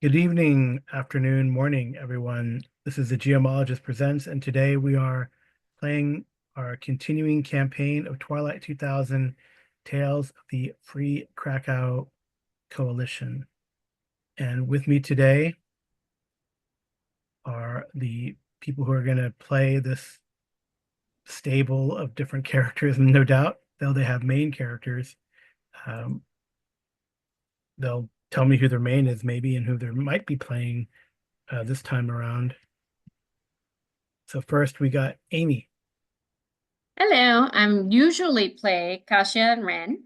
Good evening, afternoon, morning, everyone. This is the Geomologist Presents, and today we are playing our continuing campaign of Twilight 2000 Tales of the Free Krakow Coalition. And with me today are the people who are going to play this stable of different characters, and no doubt, though they have main characters, um, they'll tell me who their main is, maybe, and who they might be playing this time around. So first we got Amy. Hello, I'm usually play Kasia and Ren,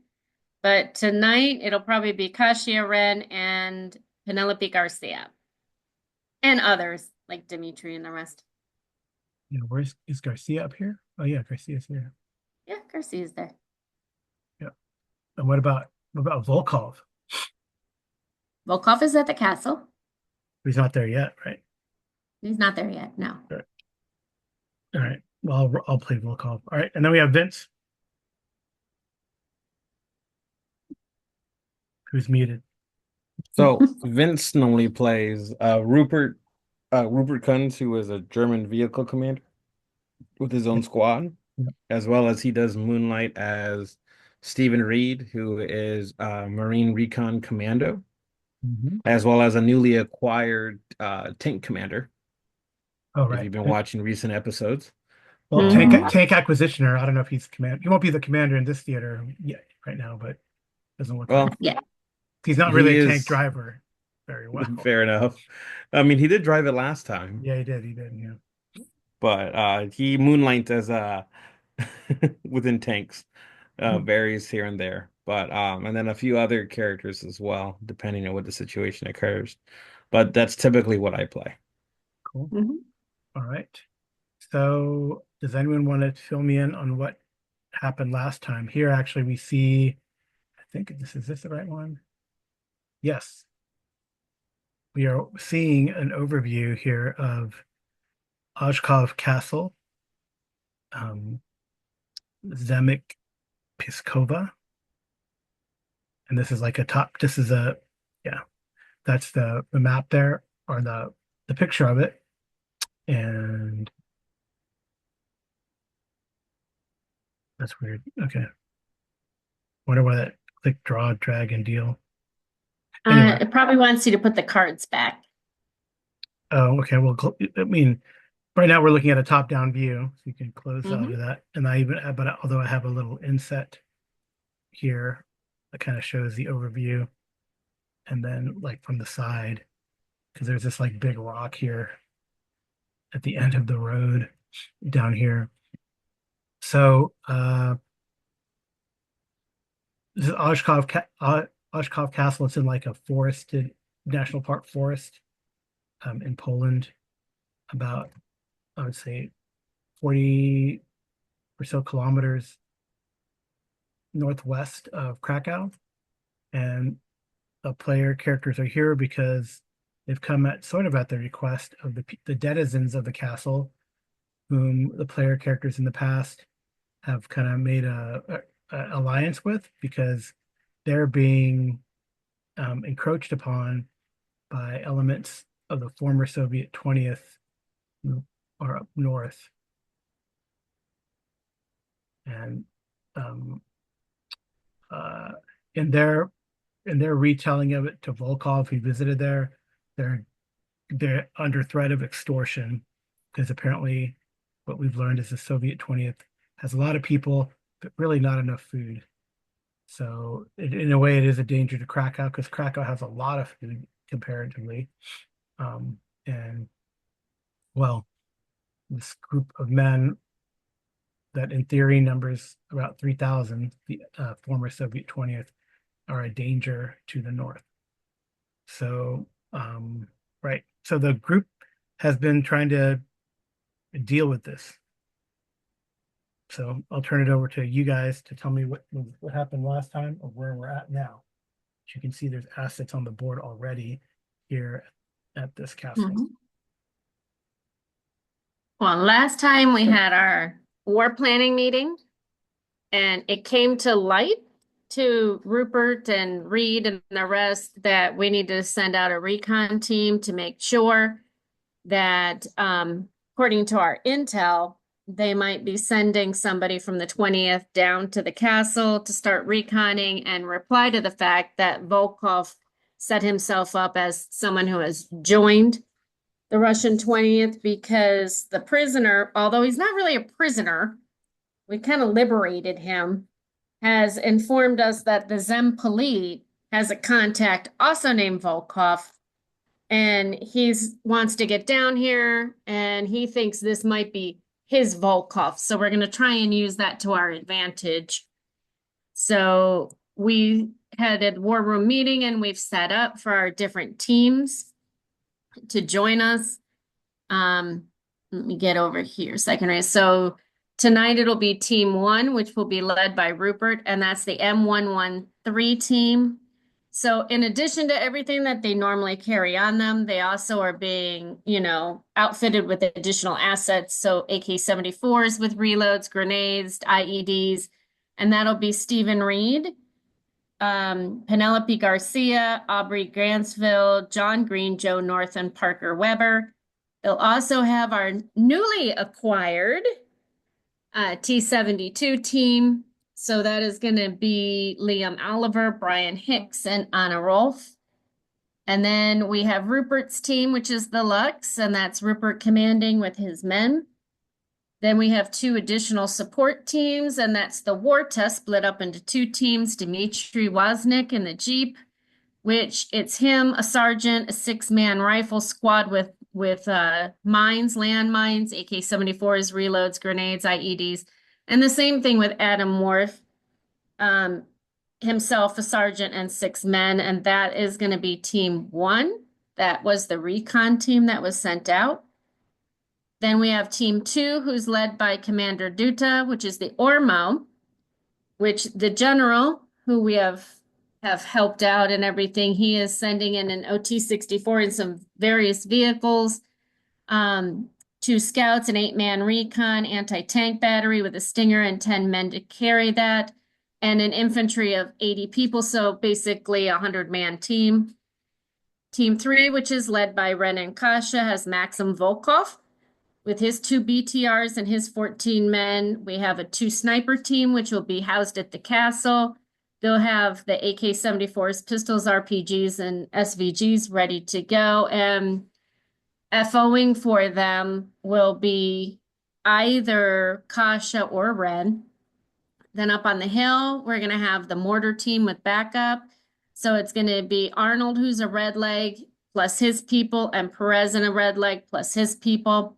but tonight it'll probably be Kasia, Ren, and Penelope Garcia, and others like Dimitri and the rest. Where's is Garcia up here? Oh yeah, Garcia's here. Yeah, Garcia's there. Yeah. And what about Volkov? Volkov is at the castle. He's not there yet, right? He's not there yet, no. Right. All right. Well, I'll play Volkov. All right, and then we have Vince, who's muted. So Vince normally plays Rupert Kunz, who is a German vehicle commander with his own squad, Yeah. as well as he does moonlight as Stephen Reed, who is a Marine Recon Commando, Mhm. as well as a newly acquired tank commander. Oh If right. you've been watching recent episodes, Well, tank Hmm. tank acquisitioner. I don't know if he's command. He won't be the commander in this theater yet, right now, but doesn't look like well, it. Yeah. He's not really he a tank is driver very well. fair enough. I mean, he did drive it last time, Yeah, he did. He did. Yeah. but he moonlights as within tanks. Varies here and there, but and then a few other characters as well, depending on what the situation occurs. But that's typically what I play. Cool. Hmm. All right. So, does anyone want to fill me in on what happened last time? Here, actually, we see, I think this the right one? Yes. We are seeing an overview here of Oshkov Castle, um, Zemek Piskova. And this is like yeah, that's the map there, or the picture of it. And that's weird. Okay. Wonder why that click, draw, drag, and deal. Anyway. It probably wants you to put the cards back. Oh, okay. Well, I mean, right now we're looking at a top-down view, so you can close out of Hmm. that. And but although I have a little inset here that kind of shows the overview, and then like from the side, because there's this like big rock here at the end of the road down here. So this is Oshkov Castle. It's in like a forested national park forest in Poland, about I would say 40 or so kilometers northwest of Krakow. And the player characters are here because they've come at sort of at the request of the denizens of the castle, whom the player characters in the past have kind of made a alliance with because they're being encroached upon by elements of the former Soviet 20th or up north. And um, uh, in their retelling of it to Volkov, who visited there, they're under threat of extortion because apparently what we've learned is the Soviet 20th has a lot of people, but really not enough food. So in a way, it is a danger to Krakow because Krakow has a lot of food comparatively. And well, this group of men that in theory numbers about 3,000, the former Soviet 20th, are a danger to the north. So, right. So the group has been trying to deal with this. So I'll turn it over to you guys to tell me what happened last time or where we're at now. As you can see, there's assets on the board already here at this castle. Hmm. Well, last time we had our war planning meeting, and it came to light to Rupert and Reed and the rest that we need to send out a recon team to make sure that, according to our intel, they might be sending somebody from the 20th down to the castle to start reconning and reply to the fact that Volkov set himself up as someone who has joined the Russian 20th because the prisoner, although he's not really a prisoner, we kind of liberated him, has informed us that the Zempolite has a contact also named Volkov, and wants to get down here, and he thinks this might be his Volkov. So we're going to try and use that to our advantage. So we had a war room meeting, and we've set up for our different teams to join us. Let me get over here a second, right? So tonight it'll be team 1, which will be led by Rupert, and that's the M113 team. So in addition to everything that they normally carry on them, they also are being, outfitted with additional assets. So AK-74s with reloads, grenades, IEDs, and that'll be Stephen Reed, Penelope Garcia, Aubrey Gransville, John Green, Joe North, and Parker Weber. They'll also have our newly acquired T-72 team. So that is going to be Liam Oliver, Brian Hicks, and Anna Rolfe. And then we have Rupert's team, which is the Lux, and that's Rupert commanding with his men. Then we have 2 additional support teams, and that's the War Test split up into 2 teams, Dmitry Wozniak in the Jeep, which it's him, a sergeant, a 6-man rifle squad with mines, landmines, AK-74s, reloads, grenades, IEDs. And the same thing with Adam Worth, himself a sergeant and 6 men, and that is going to be team 1. That was the recon team that was sent out. Then we have team 2, who's led by Commander Duta, which is the Ormo, which the general, who we have helped out and everything, he is sending in an OT-64 and some various vehicles, 2 scouts, an 8-man recon, anti-tank battery with a Stinger and 10 men to carry that, and an infantry of 80 people, so basically a 100-man team. Team 3, which is led by Ren and Kasha, has Maxim Volkov with his 2 BTRs and his 14 men. We have a 2 sniper team, which will be housed at the castle. They'll have the AK-74s, pistols, RPGs, and SVGs ready to go. And FOing for them will be either Kasha or Ren. Then up on the hill, we're going to have the mortar team with backup. So it's going to be Arnold, who's a red leg, plus his people, and Perez in a red leg, plus his people.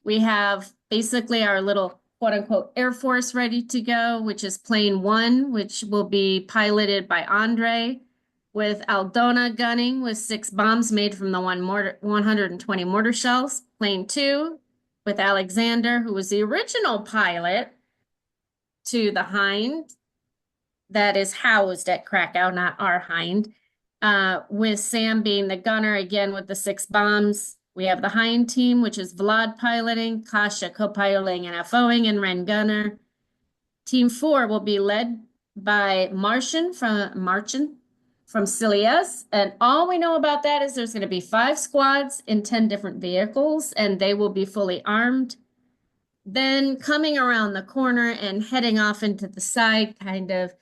We have basically our little quote-unquote Air Force ready to go, which is plane 1, which will be piloted by Andre, with Aldona gunning with 6 bombs made from the 120 mortar shells. Plane 2 with Alexander, who was the original pilot to the Hind that is housed at Krakow, not our Hind, with Sam being the gunner again with the 6 bombs. We have the Hind team, which is Vlad piloting, Kasha co-piloting and FOing, and Ren gunner. Team 4 will be led by Martian from Silius, and all we know about that is there's going to be 5 squads in 10 different vehicles, and they will be fully armed. Then coming around the corner and heading off into the side, kind of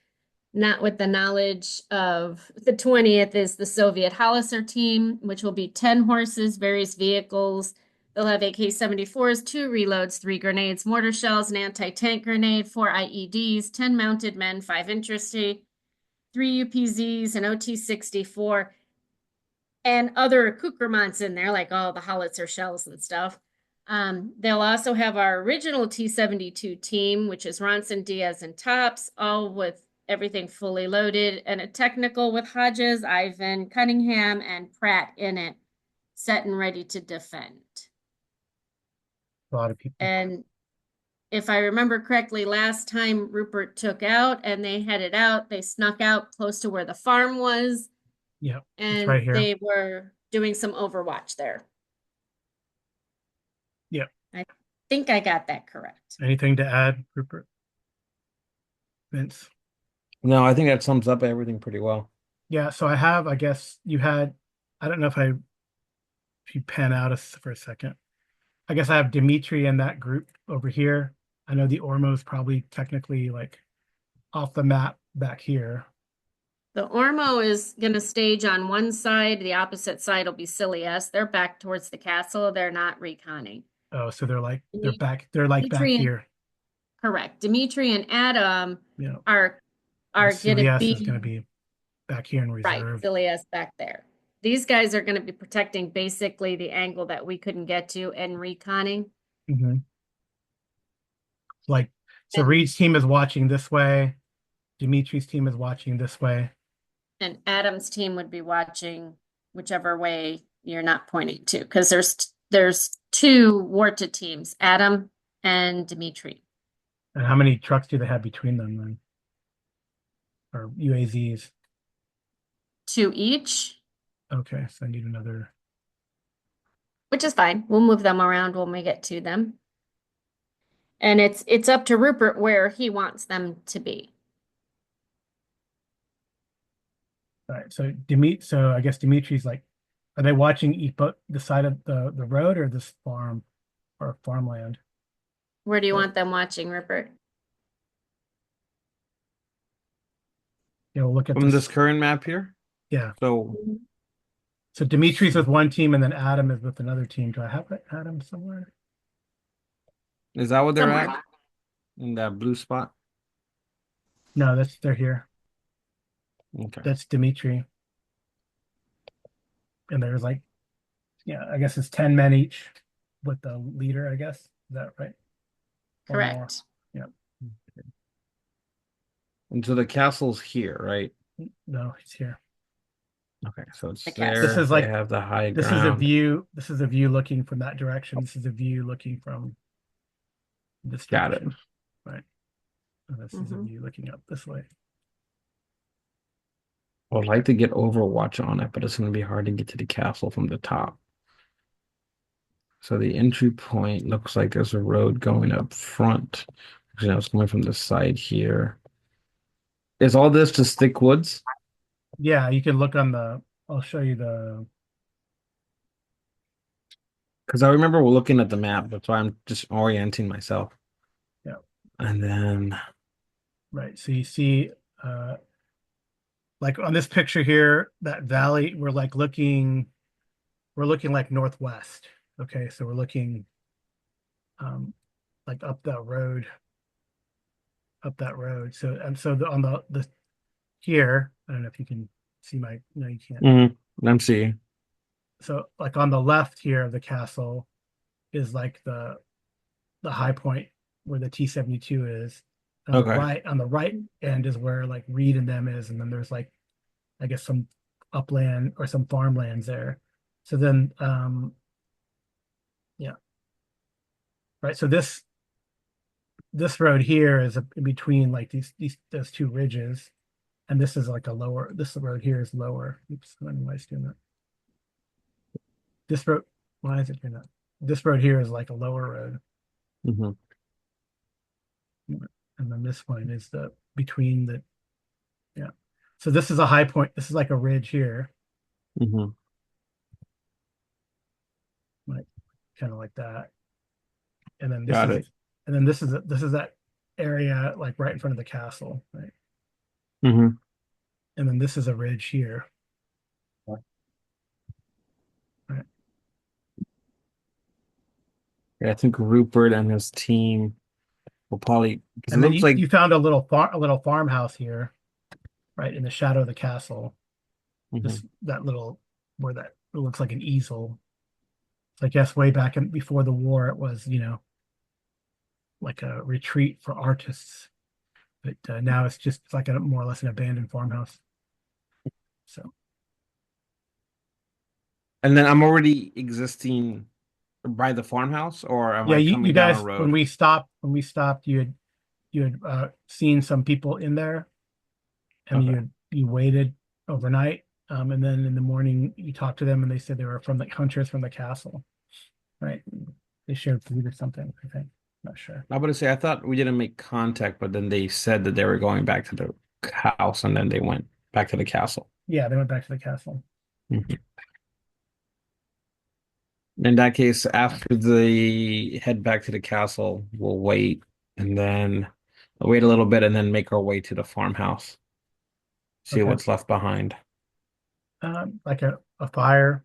not with the knowledge of the 20th, is the Soviet Howitzer team, which will be 10 horses, various vehicles. They'll have AK-74s, 2 reloads, 3 grenades, mortar shells, an anti-tank grenade, 4 IEDs, 10 mounted men, 5 infantry, 3 UPZs, an OT-64, and other accoutrements in there, like all the howitzer shells and stuff. They'll also have our original T-72 team, which is Ronson, Diaz, and Tops, all with everything fully loaded, and a technical with Hodges, Ivan, Cunningham, and Pratt in it, set and ready to defend. A lot of people. And if I remember correctly, last time Rupert took out and they headed out, they snuck out close to where the farm was. Yeah, it's And right here. they were doing some overwatch there. Yeah. I think I got that correct. Anything to add, Rupert? Vince? No, I think that sums up everything pretty well. Yeah, so I have, I guess you had, I don't know if you pan out for a second. I guess I have Dimitri in that group over here. I know the Ormo is probably technically like off the map back here. The Ormo is going to stage on one side. The opposite side will be Silius. They're back towards the castle. They're not reconning. Oh, so they're like back Dimitri and here. correct. Dimitri and Adam You know, are and are going to CVS is be going to be back here in right. reserve. Silius back there. These guys are going to be protecting basically the angle that we couldn't get to and reconning. Hmm. Like, so And Reed's team is watching this way. Dimitri's team is watching this way. and Adam's team would be watching whichever way you're not pointing to, because there's two Warta teams, Adam and Dimitri. And how many trucks do they have between them then? Or UAZs? Two each, Okay, so I need another. which is fine. We'll move them around when we get to them. And it's up to Rupert where he wants them to be. All right, so I guess Dimitri's like, are they watching the side of the road or this farm or farmland? Where do you Right. want them watching, Rupert? You know, look at From this. this current map here. Yeah. So So Dimitri's with one team and then Adam is with another team. Do I have Adam somewhere? is that what they're Somewhere. at? In that blue spot? No, they're here. Okay. That's Dimitri. And there's like, yeah, I guess it's 10 men each with the leader, I guess. Is that right? Or more? Correct. Yeah. And so the castle's here, right? No, he's here. Okay, so it's The there. castle. This is They like have the high this is a ground. view. This is a view looking from that direction. This is a view looking from this Got it. direction. Right. And this is a Mhm. view looking up this way. I would like to get Overwatch on it, but it's going to be hard to get to the castle from the top. So the entry point looks like there's a road going up front. Actually, no, it's coming from the side here. Is all this just thick woods? Yeah, you can look on I'll show you Because I remember we're looking at the map. That's why I'm just orienting myself. yeah, And then, right. So you see like on this picture here, that valley, we're looking like northwest. Okay, so we're looking um like up that road. So and so on the here, I don't know if you can see no, you can't. I'm seeing. So like on the left here of the castle is like the high point where the T-72 is. Okay. On the right end is where like Reed and them is, and then there's like I guess some upland or some farmlands there. So then yeah. Right. So this road here is in between like those two ridges, and this is like this road here is lower. Oops, I don't know why it's doing that. This road, why is it doing that? This road here is like a lower road. Hmm. And then this one is between yeah. So this is a high point. This is like a ridge here, Hmm. like kind of like that. And then Got it. this is that area like right in front of the castle, right? Hmm. And then this is a ridge here. Right. Yeah, I think Rupert and his team will probably, because it And then looks like, you found a little farmhouse here, right in the shadow of the castle. Mhm. That little where that it looks like an easel. I guess way back before the war, it was, like a retreat for artists. But now it's like a more or less an abandoned farmhouse. So And then I'm already existing by the farmhouse, or am yeah, I you coming down a guys road? when we stopped, you had seen some people in there, and Okay. you waited overnight, and then in the morning you talked to them, and they said they were from the hunters from the castle, right? They shared food or something, I think. Not sure. I would say I thought we didn't make contact, but then they said that they were going back to the house, and then they went back to the castle. Yeah, they went back to the castle. Mhm. In that case, after they head back to the castle, we'll wait and then wait a little bit and then make our way to the farmhouse. See Okay. what's left behind. Like a fire,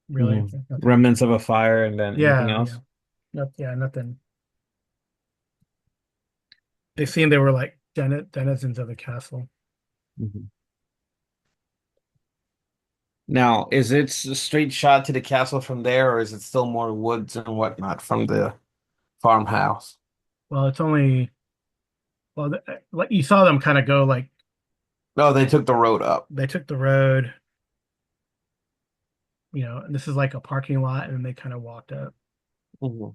really. Mhm. Nothing. Remnants of a fire and then anything Yeah, yeah. else? Yeah, nothing. They seemed they were like denizens of the castle. Mhm. Now, is it a straight shot to the castle from there, or is it still more woods and whatnot from the farmhouse? Well, it's only well, like you saw them kind of go like No, they took the road up. they took the road, and this is like a parking lot, and then they kind of walked up. Because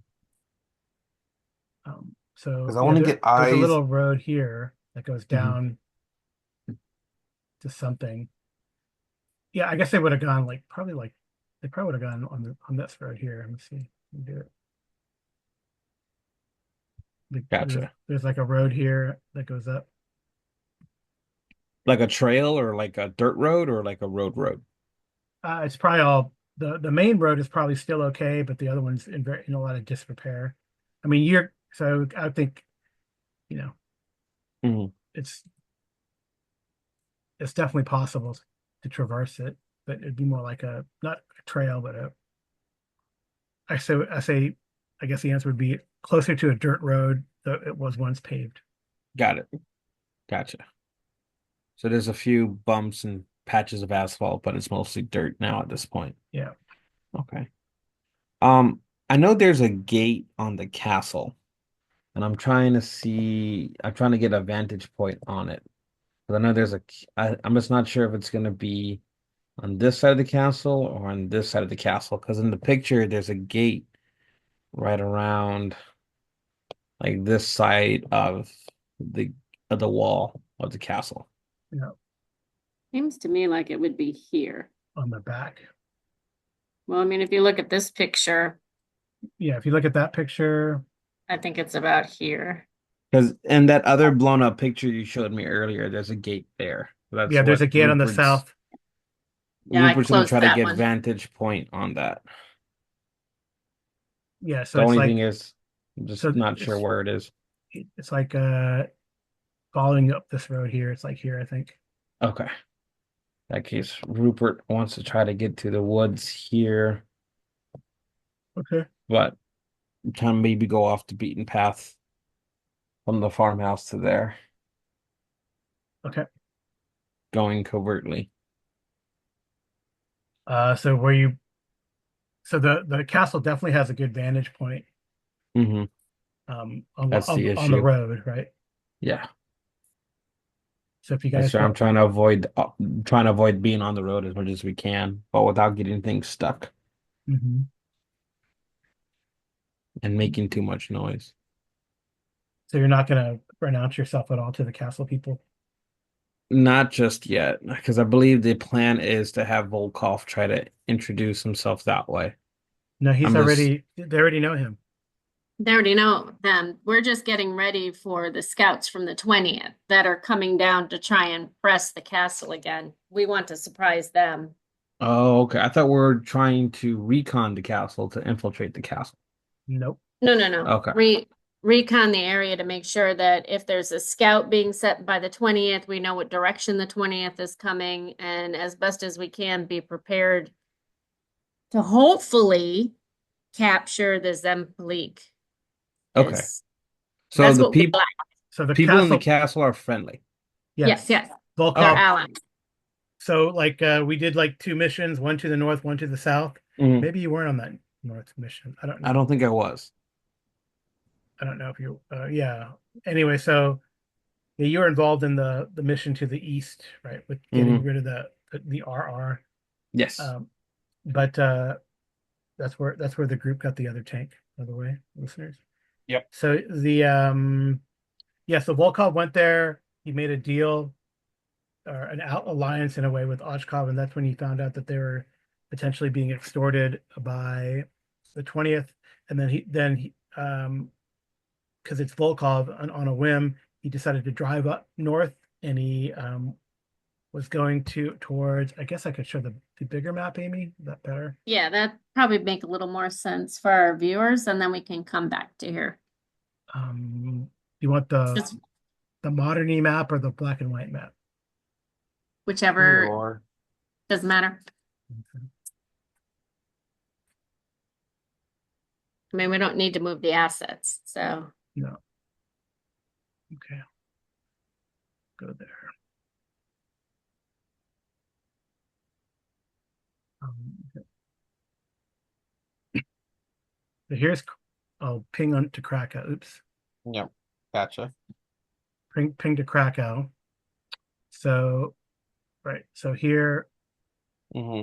So I yeah, want to get there's a eyes. little road here that goes Mhm. down to something. Yeah, I guess they would have gone like they probably would have gone on this road here. Let me see. Let me do it. Gotcha. There's like a road here that goes up. Like a trail or like a dirt road or like a road. It's probably all the main road is probably still okay, but the other one's in a lot of disrepair. I mean, I think you know Mhm. it's it's definitely possible to traverse it, but it'd be more like a not a trail, but I say I guess the answer would be closer to a dirt road that it was once paved. Got it. Gotcha. So there's a few bumps and patches of asphalt, but it's mostly dirt now at this point. Yeah. Okay. Um, I know there's a gate on the castle, and I'm trying to get a vantage point on it. But I know I'm just not sure if it's gonna be on this side of the castle or on this side of the castle, because in the picture there's a gate right around like this side the of the wall of the castle. Yeah, Seems to me like it would be here. on the back. Well, I mean, if you look at this picture, Yeah, if you look at that picture, I think it's about here. Because in that other blown up picture you showed me earlier, there's a gate there. That's yeah, there's what a gate on the south. Yeah, I Rupert's gonna closed try to that get one. vantage point on that. Yeah, so The it's only thing like is, I'm just so not sure where it is. it's like following up this road here. It's like here, I think. Okay. In that case, Rupert wants to try to get to the woods here, Okay. but kind of maybe go off the beaten path from the farmhouse to there, Okay. going covertly. So where you so the castle definitely has a good vantage point Hmm. That's the on the issue. road, right? Yeah. So if you That's guys why I'm go, trying to avoid being on the road as much as we can, but without getting things stuck Mhm. and making too much noise. So you're not gonna renounce yourself at all to the castle people. Not just yet, because I believe the plan is to have Volkov try to introduce himself that way. No, I'm just, they already know him. They already know them. We're just getting ready for the scouts from the 20th that are coming down to try and press the castle again. We want to surprise them. oh, okay. I thought we were trying to recon the castle to infiltrate the castle. Nope. No, no, no. Okay. Recon the area to make sure that if there's a scout being set by the 20th, we know what direction the 20th is coming, and as best as we can be prepared to hopefully capture the Zemplique. Okay. Because So that's the what we like. So the people in the castle, castle are friendly. Yes, yes. yes. They're Volkov. allies. So like we did like two missions, one to the north, one to the south. Mhm. Maybe you weren't on that north mission. I don't I know. don't think I was. I don't know if you yeah. Anyway, so yeah, you were involved in the mission to the east, right? With getting Hmm. rid of the RR. Yes. Um, but that's where the group got the other tank, by the way, listeners. Yep. So so Volkov went there, he made a deal or an out alliance in a way with Oshkov, and that's when he found out that they were potentially being extorted by the 20th. And then he because it's Volkov on a whim, he decided to drive up north, and he was going towards. I guess I could show the bigger map, Amy. Is that better? Yeah, that probably make a little more sense for our viewers, and then we can come back to here. You want Just the modern map or the black and white map? whichever Or doesn't matter. Okay. I mean, we don't need to move the assets, so. No. Okay. Go there. Okay. So here's, I'll ping on to Krakow. Oops. yep, gotcha. Ping to Krakow. So, right. Hmm.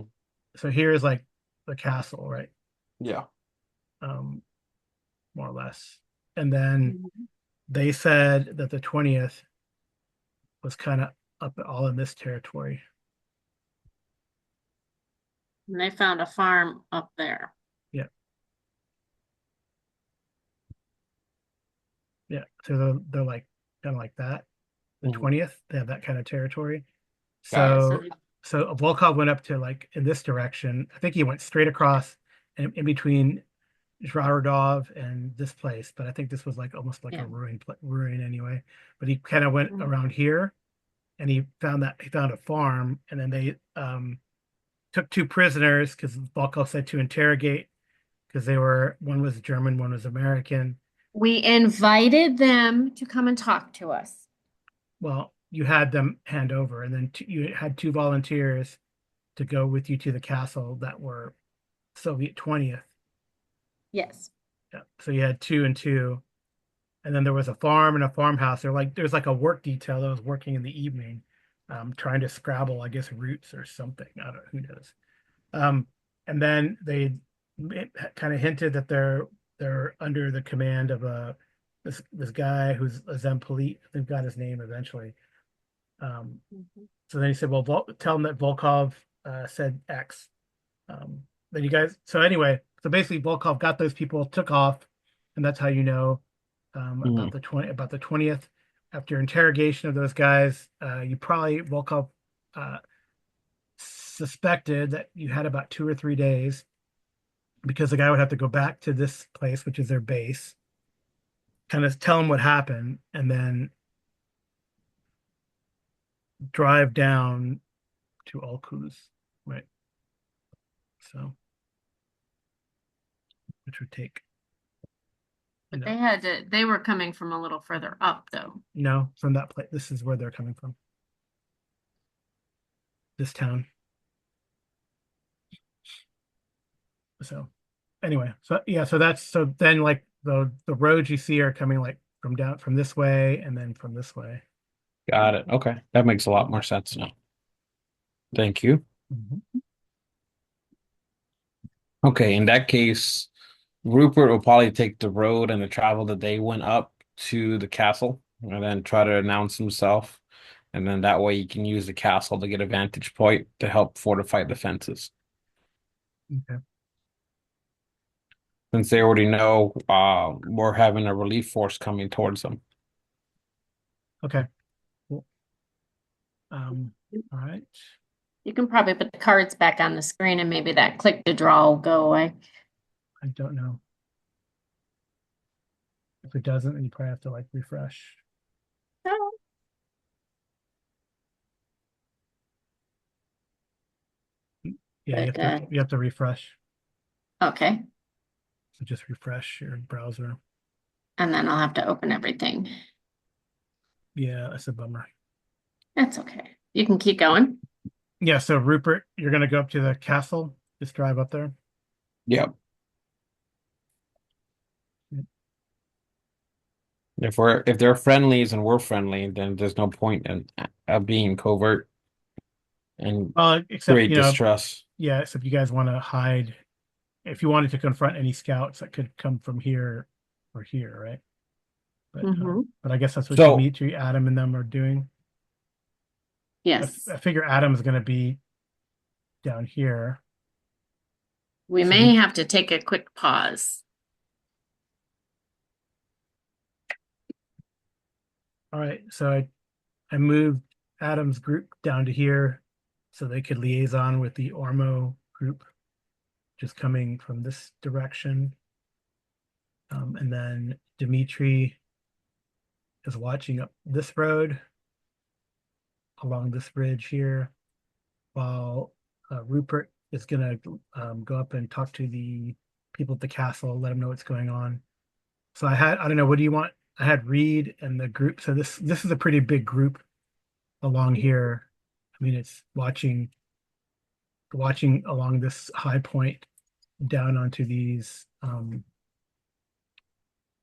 So here is like the castle, right? Yeah. Um, more or less. And then Mhm. they said that the 20th was kind of up all in this territory. And they found a farm up there. Yeah. Yeah. So they're like kind of like that. The Mhm. 20th, they have that kind of territory. Got it. So Volkov went up to like in this direction. I think he went straight across and in between Zhararodov and this place, but I think this was like almost like Yeah. a ruin anyway. But he kind of went Mhm. around here, and he found a farm, and then they took two prisoners because Volkov said to interrogate because one was German, one was American. We invited them to come and talk to us. Well, you had them hand over, and then you had two volunteers to go with you to the castle that were Soviet 20th. Yes. Yeah. So you had two and two. And then there was a farm and a farmhouse. There's like a work detail that was working in the evening, trying to scrabble, I guess, roots or something. I don't know, who knows. And then they kind of hinted that they're under the command of this guy who's a Zempolit. They've got his name eventually. Mhm. So then he said, "Well, tell him that Volkov said X." Then you guys. So anyway, so basically, Volkov got those people, took off, and that's how you know Mhm. about the 20th. After interrogation of those guys, you probably Volkov uh, suspected that you had about 2 or 3 days because the guy would have to go back to this place, which is their base, kind of tell them what happened, and then drive down to Alkuz, right? So, which would take, But they were coming from a little further up though. no, from that place. This is where they're coming from. This town. So, anyway, so yeah, so then like the roads you see are coming like from this way and then from this way. Got it. Okay. That makes a lot more sense now. Thank you. Mhm. Okay, in that case, Rupert will probably take the road and the travel that they went up to the castle and then try to announce himself. And then that way he can use the castle to get a vantage point to help fortify the fences. Okay. Since they already know we're having a relief force coming towards them. Okay. Cool. All right. You can probably put the cards back on the screen and maybe that click to draw will go away. I don't know. If it doesn't, then you probably have to like refresh. Yeah, But you have to refresh. okay. So just refresh your browser. And then I'll have to open everything. Yeah, that's a bummer. That's okay. You can keep going. Yeah, so Rupert, you're gonna go up to the castle. Just drive up there. Yep. If they're friendlies and we're friendly, then there's no point in being covert and Well, except create distrust. yeah, except you guys want to hide. If you wanted to confront any scouts that could come from here or here, right? Mm-hmm. But I guess that's what So Adam and them are doing. Yes. I figure Adam's going to be down here. We So may have to take a quick pause. All right, so I moved Adam's group down to here so they could liaison with the Ormo group, just coming from this direction. And then Dimitri is watching up this road along this bridge here, while Rupert is gonna go up and talk to the people at the castle, let them know what's going on. So I don't know, what do you want? I had Reed and the group. So this is a pretty big group along here. I mean, it's watching along this high point down onto these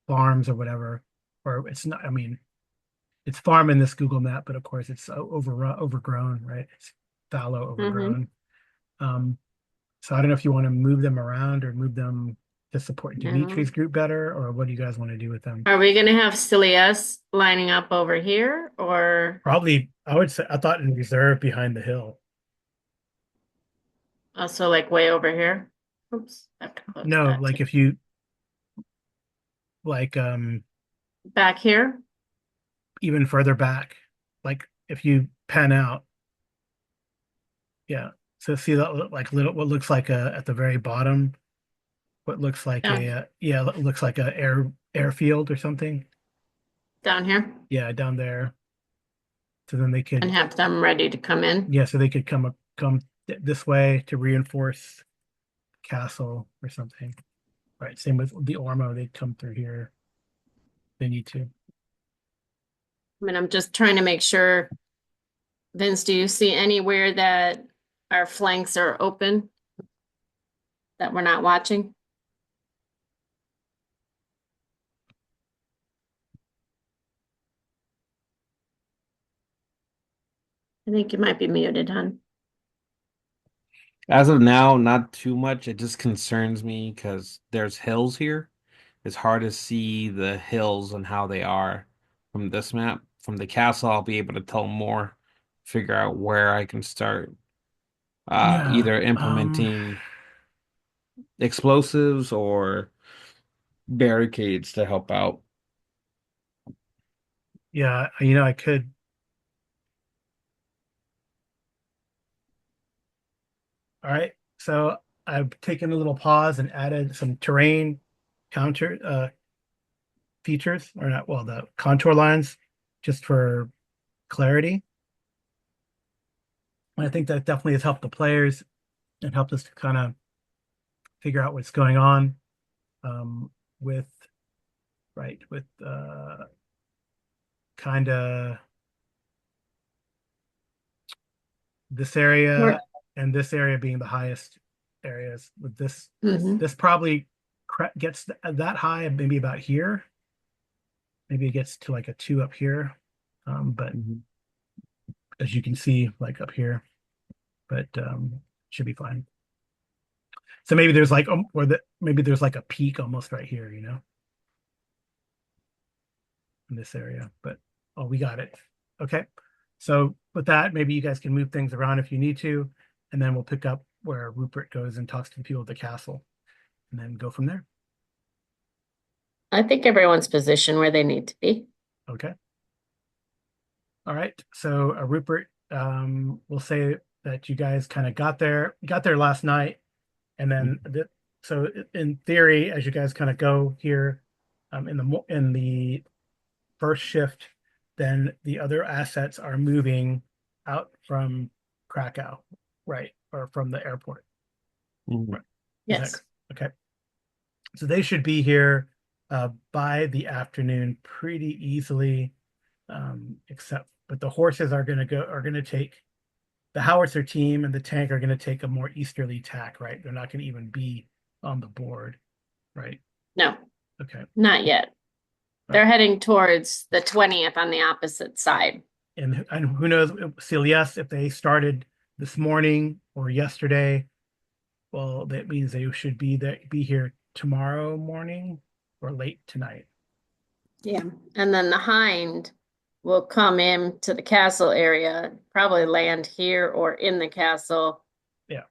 farms or whatever. Or it's not, I mean, it's farm in this Google map, but of course it's overgrown, right? It's fallow, Mm-hmm. overgrown. Um, so I don't know if you want to move them around or move them to support No. Dimitri's group better, or what do you guys want to do with them? Are we gonna have Silly S lining up over here, or Probably, I would say, I thought in reserve behind the hill. also like way over here? Oops, I have to close No, that too. like if you like Back here? even further back, like if you pan out, yeah. So see that like little what looks like a at the very bottom, what looks like Down, yeah, it looks like a airfield or something. down here? Yeah, down there. So then they And could, have them ready to come in? yeah, so they could come this way to reinforce castle or something. Right. Same with the Ormo. They'd come through here. They need to. I mean, I'm just trying to make sure. Vince, do you see anywhere that our flanks are open that we're not watching? I think you might be muted, hon. As of now, not too much. It just concerns me because there's hills here. It's hard to see the hills and how they are from this map. From the castle, I'll be able to tell more, figure out where I can start Yeah. either implementing explosives or barricades to help out. Yeah. I could. All right. So I've taken a little pause and added some terrain counter features, or not, well, the contour lines, just for clarity. And I think that definitely has helped the players and helped us to kind of figure out what's going on um, with, right, with kind of this We're, area and this area being the highest areas. With Mhm. this probably gets that high, maybe about here. Maybe it gets to like a 2 up here. But Mhm. as you can see, like up here, but should be fine. So maybe there's like, maybe there's like a peak almost right here, in this area. But oh, we got it. Okay. So with that, maybe you guys can move things around if you need to, and then we'll pick up where Rupert goes and talks to the people at the castle, and then go from there. I think everyone's positioned where they need to be. Okay. All right. So Rupert, we'll say that you guys kind of got there last night, and then so in theory, as you guys kind of go here, in the first shift, then the other assets are moving out from Krakow, right, or from the airport. Mhm. Right. Is that Yes. okay? So they should be here by the afternoon pretty easily, except but the horses are going to take the howitzer team and the tank are going to take a more easterly tack, right? They're not going to even be on the board, right? No, Okay. not yet. All They're right. heading towards the 20th on the opposite side. And who knows, CLS, if they started this morning or yesterday, well, that means they should be here tomorrow morning or late tonight. Yeah. And then the hind will come in to the castle area, probably land here or in the castle Yeah.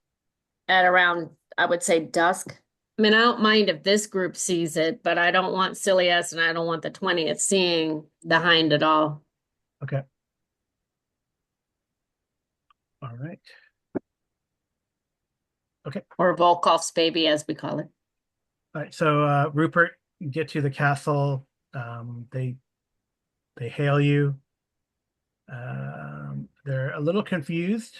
at around, I would say dusk, I mean, I don't mind if this group sees it, but I don't want Cilius and I don't want the 20th seeing the hind at all. Okay. All right. Okay. Or Volkov's baby, as we call it. All right. So Rupert, you get to the castle. They hail you. They're a little confused.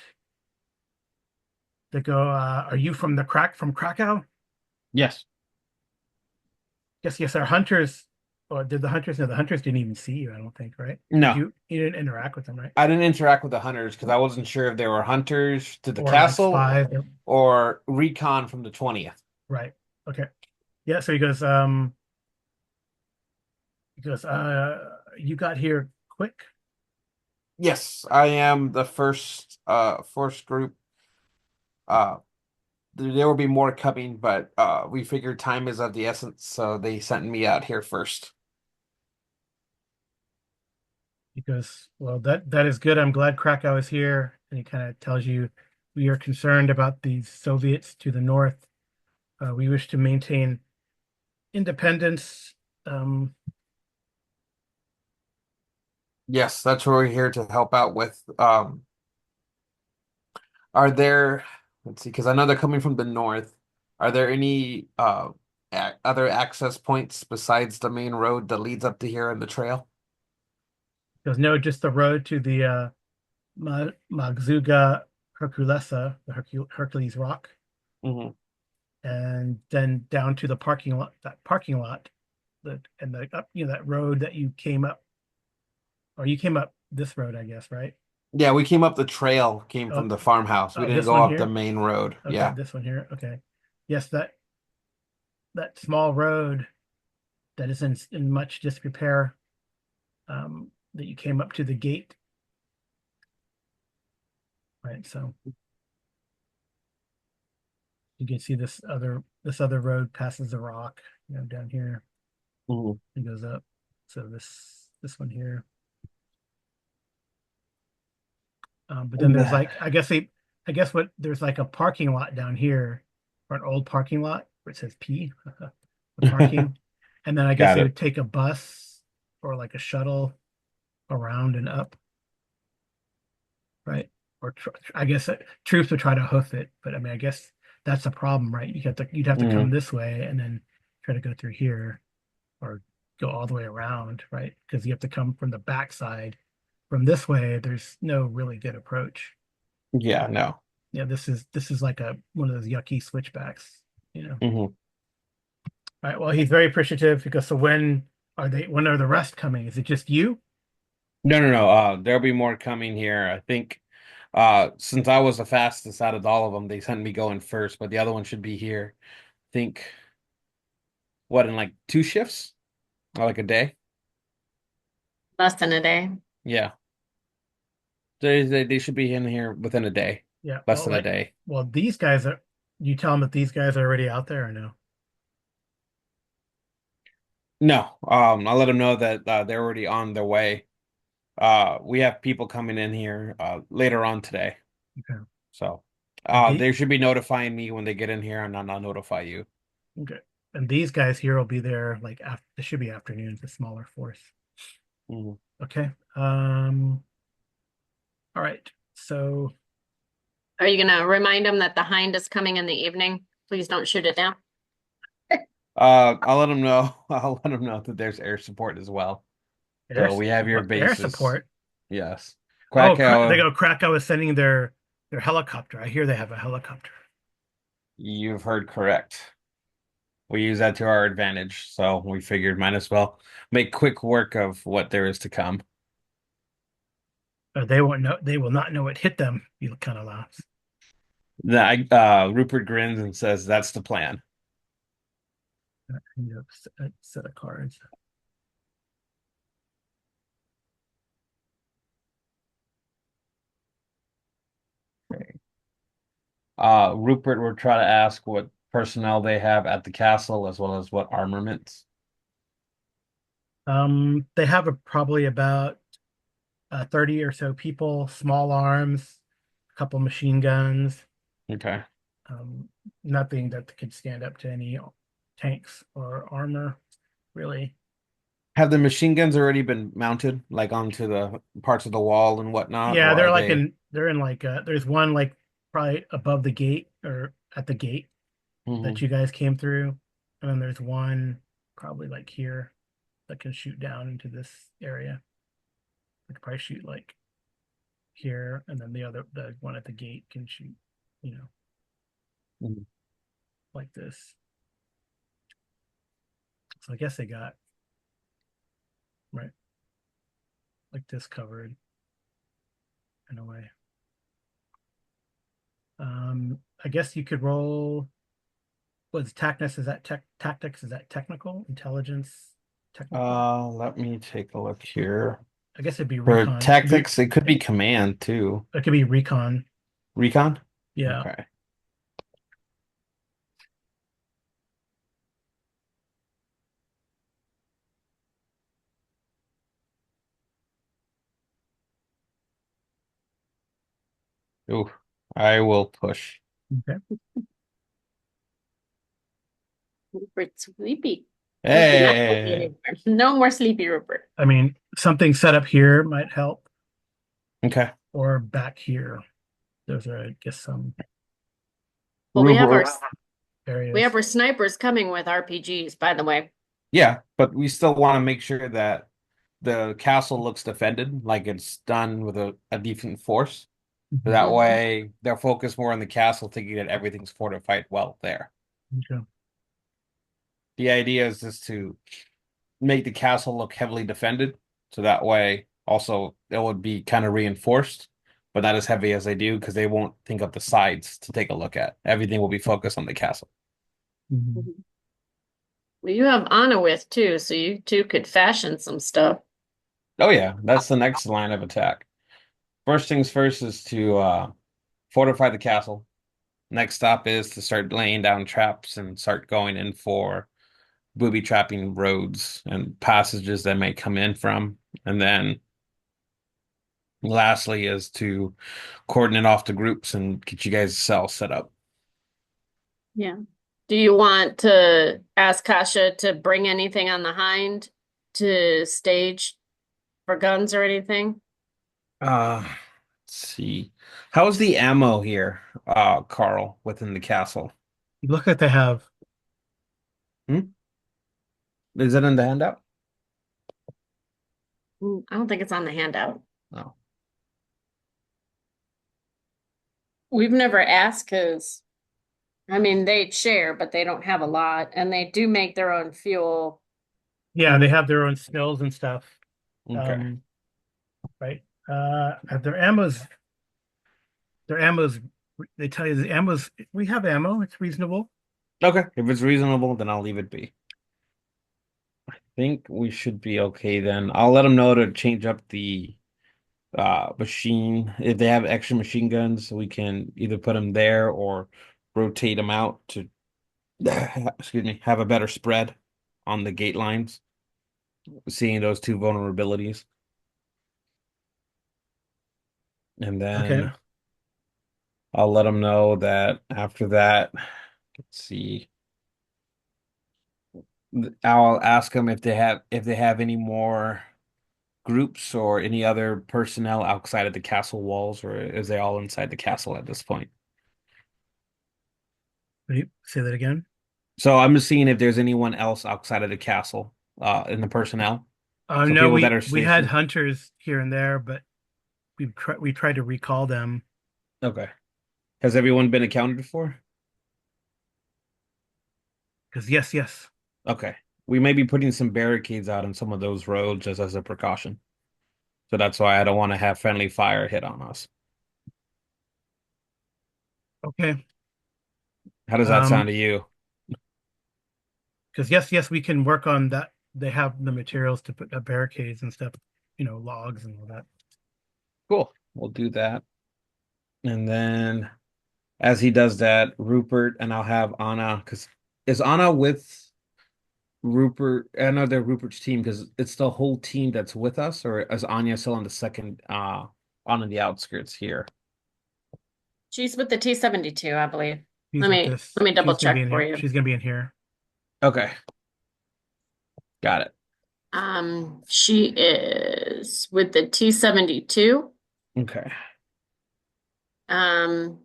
They go, "Are you from Krakow?" Yes. Yes, yes. Our hunters, or did the hunters? No, the hunters didn't even see you. I don't think, right? Did No, you didn't interact with them, right? I didn't interact with the hunters because I wasn't sure if they were hunters to the Or like castle spies, or recon from the 20th. right? Okay. Yeah. So he goes, you got here quick. Yes, I am the first group. Uh there will be more coming, but we figured time is of the essence, so they sent me out here first. He goes, well, that is good. I'm glad Krakow is here. And he kind of tells you, we are concerned about the Soviets to the north. We wish to maintain independence. Um, Yes, that's what we're here to help out with. Are there, let's see, because I know they're coming from the north. Are there any other access points besides the main road that leads up to here on the trail? he goes, no, just the road to the Magzuga Herculesa, the Hercules Rock, Hmm. and then down to the parking lot. That parking lot, and the up, that road that you came up, or you came up this road, I guess, right? Yeah, we came up the trail, came Oh, from the farmhouse. We oh, didn't this go one up the here. main road. Okay, Yeah. this one here. Okay, yes, that small road that is in much disrepair. That you came up to the gate, right? So you can see this other road passes the rock, down here. Mhm. It goes up. So this one here. But then there's like I guess what there's like a parking lot down here, or an old parking lot where it says P, the parking, and then I guess Got they it. would take a bus or like a shuttle around and up, right? Or I guess troops would try to hoof it, but I mean I guess that's the problem, right? You'd have to come Mhm. this way and then try to go through here or go all the way around, right? Because you have to come from the backside. From this way, there's no really good approach. Yeah, no. Yeah, this is like a one of those yucky switchbacks. Hmm. All right, well, he's very appreciative because so when are the rest coming? Is it just you? No, no, no. There'll be more coming here. I think since I was the fastest out of all of them, they sent me going first, but the other one should be here. I think what in like 2 shifts or like a day? Less than a day. Yeah. They should be in here within a day. Yeah, Less than a day. these guys are you tell them that these guys are already out there or no? No, I'll let them know that they're already on their way. We have people coming in here later on today. Okay. So And the they should be notifying me when they get in here and I'll notify you. okay. And these guys here will be there like after it should be afternoon, the smaller force. Mhm. Okay. All right. So Are you gonna remind them that the hind is coming in the evening? Please don't shoot it down. I'll let them know. I'll let them know that there's air support as well. So we have your air bases. support. Yes. Oh, they Krakow, go Krakow is sending their helicopter. I hear they have a helicopter. you've heard correct. We use that to our advantage, so we figured might as well make quick work of what there is to come. They won't know. They will not know it hit them. He kind of laughs. Rupert grins and says, "That's the plan." Set of cards. Okay. Rupert will try to ask what personnel they have at the castle as well as what armaments. They have probably about 30 or so people, small arms, a couple machine guns. Okay. Um, Nothing that could stand up to any tanks or armor, really. Have the machine guns already been mounted, like onto the parts of the wall and whatnot, Yeah, or are they're like they? in they're in like there's one like probably above the gate or at the gate that Mhm. you guys came through, and then there's one probably like here that can shoot down into this area. I could probably shoot like here, and then the one at the gate can shoot, you know, Mhm. like this. So I guess they got right like this covered in a way. I guess you could roll. What's tactics? Is that tactics? Is that technical intelligence? Technical? Let me take a look here. I guess it'd be For recon. tactics, it could be command too. It could be recon. Recon? Yeah. Okay. Ooh, I will push. Okay. Rupert's sleepy. He's not sleepy Hey. anymore. No more sleepy Rupert. I mean, something set up here might help, Okay. or back here. Those are, I guess, some Well, Rupert. we have areas. our snipers coming with RPGs, by the way. Yeah, but we still want to make sure that the castle looks defended, like it's done with a decent force. Mhm. That Mhm. way, they're focused more on the castle, thinking that everything's fortified well there. Okay. The idea is just to make the castle look heavily defended, so that way also it would be kind of reinforced, but not as heavy as they do because they won't think of the sides to take a look at. Everything will be focused on the castle. Mhm. Mhm. Well, you have Anna with too, so you two could fashion some stuff. Oh yeah, that's the next line of attack. First things first is to fortify the castle. Next stop is to start laying down traps and start going in for booby trapping roads and passages that may come in from. And then lastly is to coordinate off the groups and get you guys' cell set up. Yeah. Do you want to ask Kasha to bring anything on the hind to stage for guns or anything? Let's see. How's the ammo here, Carl, within the castle? Look like they have. Hmm? Is it in the handout? I don't think it's on the handout. No. We've never asked because, I mean, they share, but they don't have a lot, and they do make their own fuel. Yeah, they have their own skills and stuff. Okay. Um, right. Their ammo's their ammo's. They tell you the ammo's. We have ammo. It's reasonable. Okay. If it's reasonable, then I'll leave it be. Think we should be okay then. I'll let them know to change up the machine. If they have extra machine guns, we can either put them there or rotate them out to excuse me, have a better spread on the gate lines, seeing those two vulnerabilities. And Okay. then I'll let them know that after that, let's see. I'll ask them if they have any more groups or any other personnel outside of the castle walls, or is they all inside the castle at this point? Wait, say that again. So I'm just seeing if there's anyone else outside of the castle, in the personnel. So No, people that are we had stationed. hunters here and there, but we tried to recall them Okay. Has everyone been accounted for? because yes, yes. Okay. We may be putting some barricades out on some of those roads just as a precaution. So that's why I don't want to have friendly fire hit on us. Okay. How does that sound Um, to you? because yes, yes, we can work on that. They have the materials to put up barricades and stuff, logs and all that. Cool. We'll do that. And then as he does that, Rupert and I'll have Anna, because is Anna with Rupert? I know they're Rupert's team because it's the whole team that's with us, or is Anya still on the second on the outskirts here? She's with the T-72, I believe. She's with Let this. me double She's gonna be check in for here. you. She's gonna be in here. Okay, got it. She is with the T-72. Okay. Um,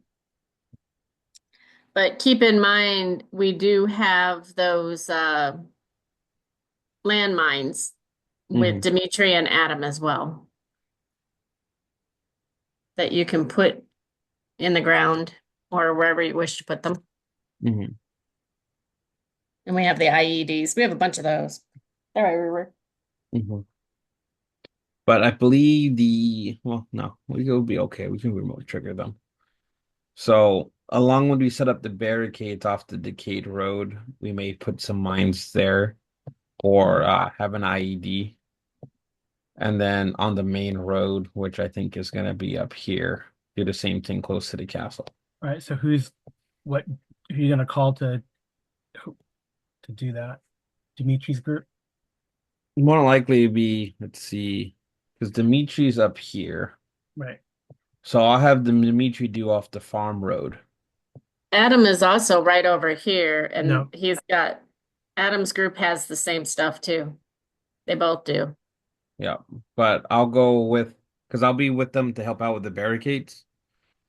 but keep in mind, we do have those landmines with Hmm. Dimitri and Adam as well that you can put in the ground or wherever you wish to put them. Hmm. And we have the IEDs. We have a bunch of those. They're everywhere. Hmm. But I believe well, no, we will be okay. We can remote trigger them. So along when we set up the barricades off the Decayed Road, we may put some mines there or have an IED. And then on the main road, which I think is going to be up here, do the same thing close to the castle. All right. So what, who are you gonna call to do that? Dimitri's group? More likely be, let's see, because Dimitri's up here. Right. So I'll have the Dimitri do off the farm road. Adam is also right over here, and No. Adam's group has the same stuff too. They both do. Yeah. But I'll go with, because I'll be with them to help out with the barricades.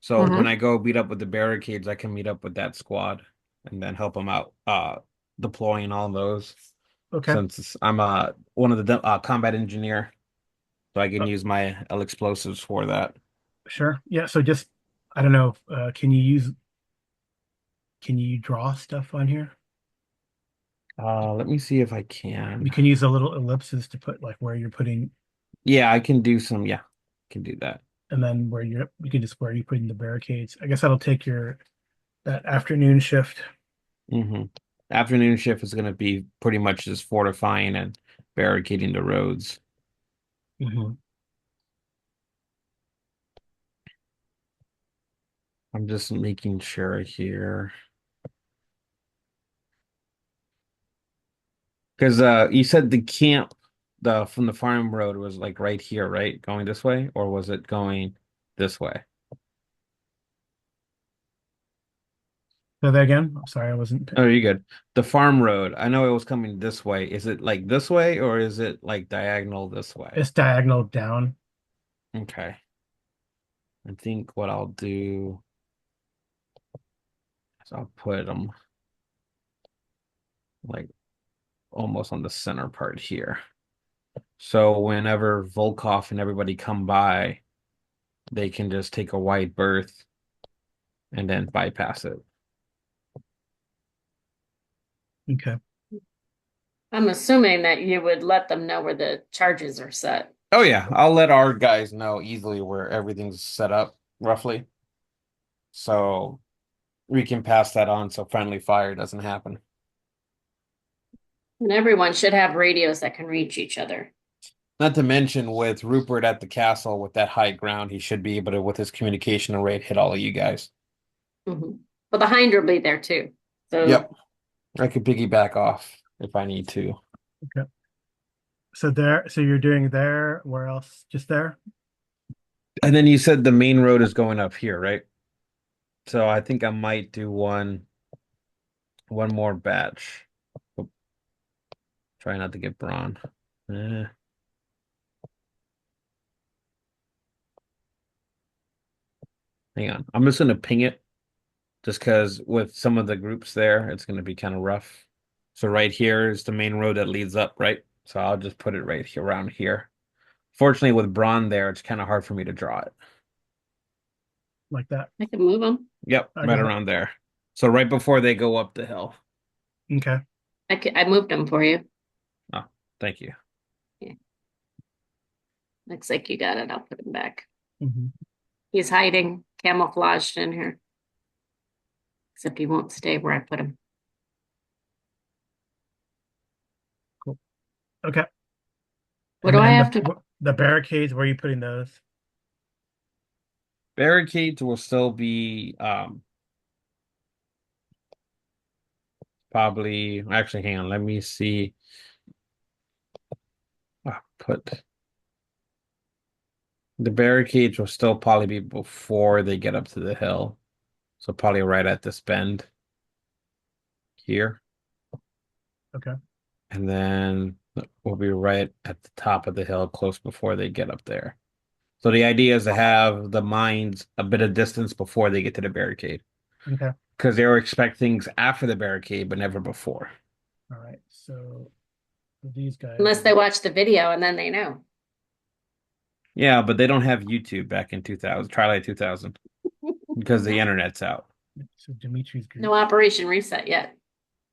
So when Hmm. I go meet up with the barricades, I can meet up with that squad and then help them out, deploying all those. Okay. Since I'm one of the combat engineer, so I can Uh, use my L explosives for that. sure. Yeah. So just, I don't know. Can you draw stuff on here? Let me see if I You can. can use a little ellipses to put like where you're putting, Yeah, I can do some. Yeah, I can do that. and then you can just where you're putting the barricades. I guess that'll take that afternoon shift. Hmm. Afternoon shift is going to be pretty much just fortifying and barricading the roads. Hmm. I'm just making sure here. Because you said the camp the from the farm road was like right here, right? Going this way, or was it going this way? So that again, I'm sorry, I wasn't. Oh, you're good. The farm road, I know it was coming this way. Is it like this way or is it like diagonal this way? It's diagonal down. Okay. I think what I'll do is I'll put them like almost on the center part here. So whenever Volkov and everybody come by, they can just take a wide berth and then bypass it. Okay. I'm assuming that you would let them know where the charges are set. Oh yeah, I'll let our guys know easily where everything's set up roughly. So we can pass that on so friendly fire doesn't happen. And everyone should have radios that can reach each other. Not to mention with Rupert at the castle with that high ground, he should be able to, with his communication array, hit all of you guys. Hmm. But the Hind will be there too. So Yep. I could piggyback off if I need to. Okay. So you're doing there. Where else? Just there? And then you said the main road is going up here, right? So I think I might do one more batch. Oh, try not to get Braun. Eh, hang on. I'm just gonna ping it just because with some of the groups there, it's gonna be kind of rough. So right here is the main road that leads up, right? So I'll just put it right here around here. Fortunately, with Braun there, it's kind of hard for me to draw it. Like that? I can move them. Yep, I right got it. around there. So right before they go up the hill. Okay. I moved them for you. Oh, thank you. Yeah. Looks like you got it. I'll put him back. Hmm. He's hiding, camouflaged in here. Except he won't stay where I put him. Cool. Okay. What And do I then have to? the barricades, where are you putting those? Barricades will still be probably actually hang on, let me see. Put the barricades will still probably be before they get up to the hill. So probably right at this bend here. Okay. And then we'll be right at the top of the hill, close before they get up there. So the idea is to have the mines a bit of distance before they get to the barricade. Okay. Because they were expect things after the barricade, but never before. All right. So these guys Unless are they watch the video and then they know. Yeah, but they don't have YouTube back in 2000, Twilight 2000, because the internet's out. so Dimitri's group. No Operation Reset yet.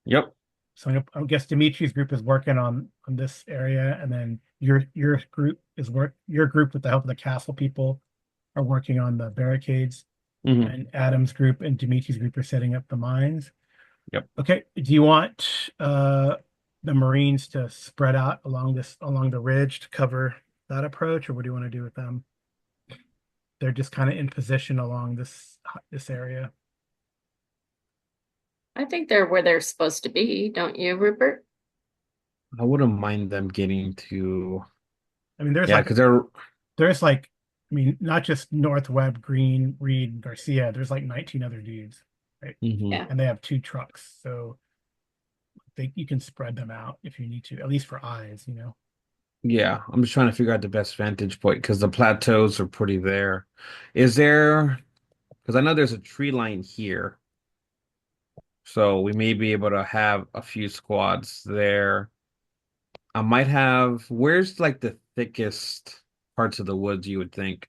Yep. So I guess Dimitri's group is working on this area, and then your group is your group with the help of the castle people are working on the barricades, Hmm. and Adam's group and Dimitri's group are setting up the mines. Yep. Okay. Do you want the Marines to spread out along the ridge to cover that approach, or what do you want to do with them? They're just kind of in position along this area. I think they're where they're supposed to be, don't you, Rupert? I wouldn't mind them getting to, I mean, there's yeah, like because they're, there's like I mean, not just North Webb, Green, Reed, Garcia. There's like 19 other dudes, right? mhm. Yeah. And they have two trucks, so you can spread them out if you need to, at least for eyes, you know. Yeah, I'm just trying to figure out the best vantage point because the plateaus are pretty there. Is there, because I know there's a tree line here, so we may be able to have a few squads there. I might have, where's like the thickest parts of the woods you would think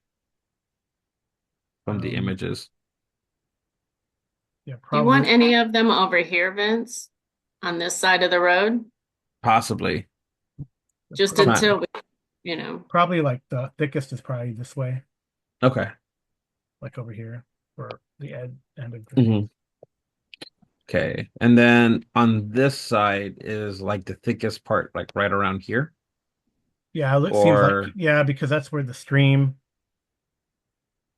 from the Um, images? yeah, Do you want probably any of them over here, Vince? On this side of the road? Possibly. Just Trying. until we, you know. probably like the thickest is probably this way, Okay. like over here, or the end of Green. Hmm. Okay. And then on this side is like the thickest part, like right around here. Yeah, it seems like Or, yeah, because that's where the stream,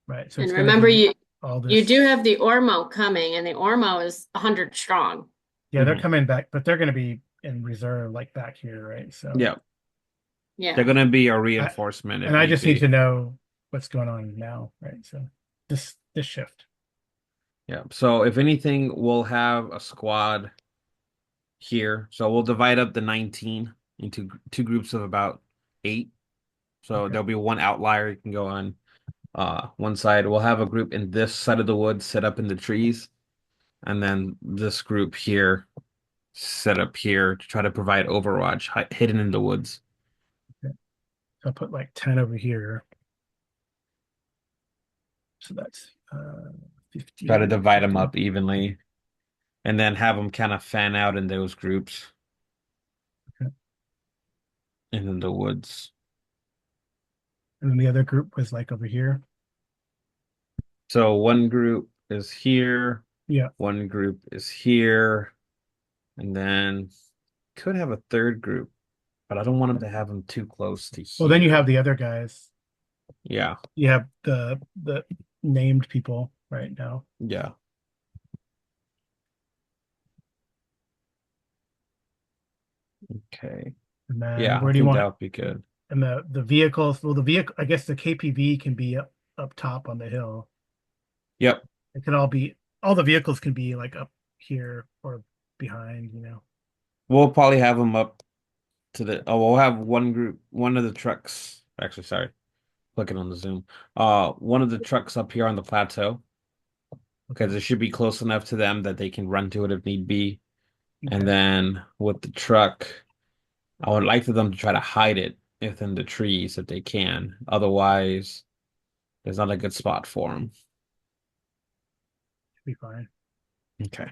right? So And it's going to remember, be you all you do this. have the Ormo coming, and the Ormo is 100 strong. Yeah, they're mhm. coming back, but they're going to be in reserve, like back here, right? So Yeah, they're Yeah. gonna be a I reinforcement and if I need just need be. to know what's going on now, right? So this shift. Yeah. So if anything, we'll have a squad here. So we'll divide up the 19 into two groups of about 8. So Okay. there'll be one outlier you can go on one side. We'll have a group in this side of the woods set up in the trees, and then this group here set up here to try to provide overwatch hidden in the woods. Okay. So I'll put like 10 over here. So that's Try to 15, divide them 15. up evenly, and then have them kind of fan out in those groups Okay. in the woods. And then the other group was like over here. So one group is here, Yeah. one group is here, and then could have a third group, but I don't want them to have them too close to Well, then you have here. the other guys. Yeah, You have the named people right now. yeah. Okay. And then Yeah, I where do you think that want would be good. and the vehicles? Well, the vehicle, I guess the KPV can be up top on the hill. Yep. It can all the vehicles can be like up here or behind, you know. We'll probably have them up to the, oh, we'll have one group, one of the trucks. Actually, sorry, clicking on the zoom. One of the trucks up here on the plateau, because Okay. it should be close enough to them that they can run to it if need be. And Okay. then with the truck, I would like for them to try to hide it within the trees if they can. Otherwise, there's not a good spot for them. Should be fine. Okay.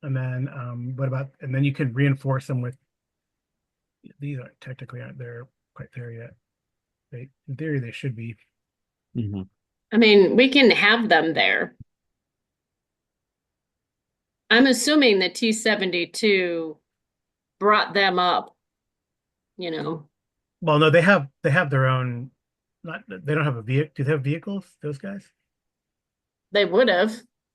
And then what about and then you can reinforce them with these aren't there quite there yet. They in theory they should be. Hmm. I mean, we can have them there. I'm assuming the T-72 brought them up, you know. Well, no, they have their own not they don't have a vehicle. Do they have vehicles, those guys? They would have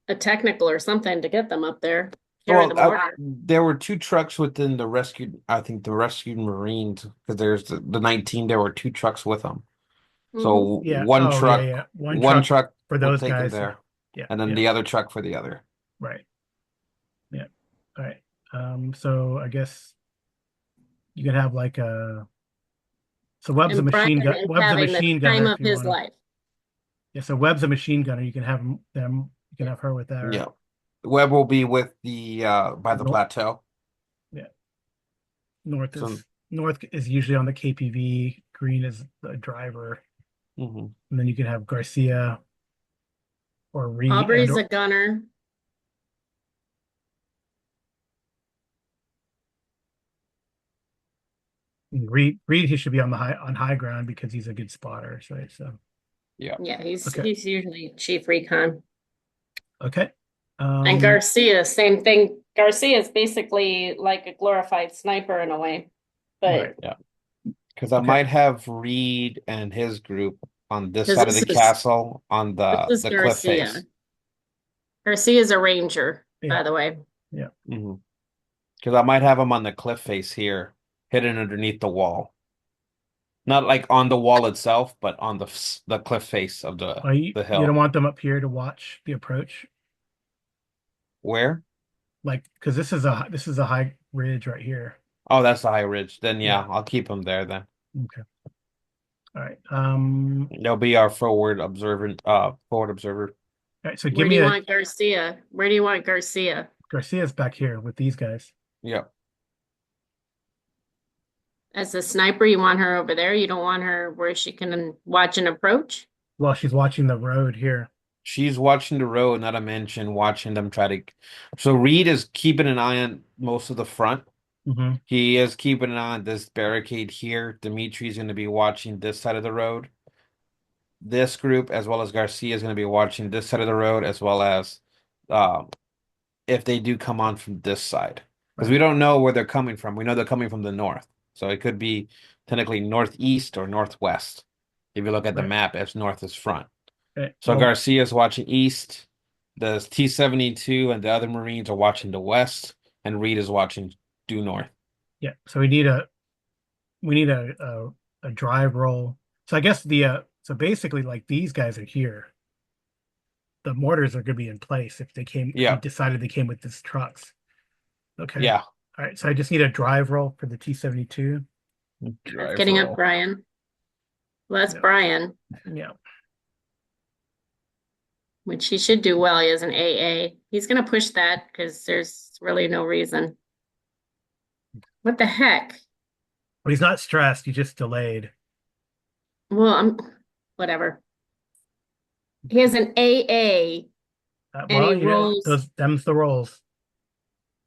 a technical or something to get them up there, carry Well, the mortar. there were two trucks within the rescued, I think the rescued Marines, because there's the 19, there were two trucks with them. Mhm. So Yeah. Oh, yeah, yeah. One one truck truck for would those take them guys. there, Yeah, and then yeah, the other truck for the other. right. Yeah. All right. So I guess you could have like a so Webb's a And Brian machine gun. is Webb's a having the machine time gunner of if you his want to. life. Yeah, so Webb's a machine gunner. You can have them. You can have her with Yeah. their Web will be with the by the north. plateau. Yeah, north So is north is usually on the KPV. Green is the driver, mhm. and then you can have Garcia or Reed and Aubrey's a gunner. Reed. Reed he should be on the high ground because he's a good spotter. So Yeah. Yeah, he's okay, he's usually chief recon. okay. And Um, Garcia, same thing. Garcia is basically like a glorified sniper in a way, right. but Yeah. Because I Okay. might have Reed and his group on this because side of the castle on this is the cliff Garcia. face. Garcia's a ranger, Yeah. by the way. Yeah. Because I might have him on the cliff face here, hidden underneath the wall. Not like on the wall itself, but on the cliff face of Well, the you don't hill. want them up here to watch the approach, Where? like because this is a high ridge right here. Oh, that's the high ridge. Then Yeah. yeah, I'll keep him there then. Okay. All right. They'll be our forward observer. All right. So give Where do me you a want Garcia? Where do you want Garcia? Garcia's back here with these guys. Yeah. As a sniper, you want her over there? You don't want her where she can watch an approach? Well, she's watching the road here. She's watching the road, not to mention watching them try to. So Reed is keeping an eye on most of the front. Hmm. He is keeping an eye on this barricade here. Dimitri's going to be watching this side of the road. This group, as well as Garcia, is going to be watching this side of the road, as well as um, if they do come on from this side. Because we Right. don't know where they're coming from. We know they're coming from the north. So it could be technically northeast or northwest. If you look at the Right. map, as north is front. Okay. So Well, Garcia's watching east. The T-72 and the other Marines are watching the west, and Reed is watching due north. yeah. So we need a drive roll. So I guess so basically like these guys are here. The mortars are going to be in place if we Yeah, decided they came with these trucks. Okay. yeah. All right. So I just need a drive roll for the T-72. That's Drive getting up roll. Brian. Well, that's Yeah. Brian, Yeah. which he should do well. He has an AA. He's going to push that because there's really no reason. What the heck? But he's not stressed. He's just delayed. Well, whatever. He has an AA and he Well, rolls. them's the rolls.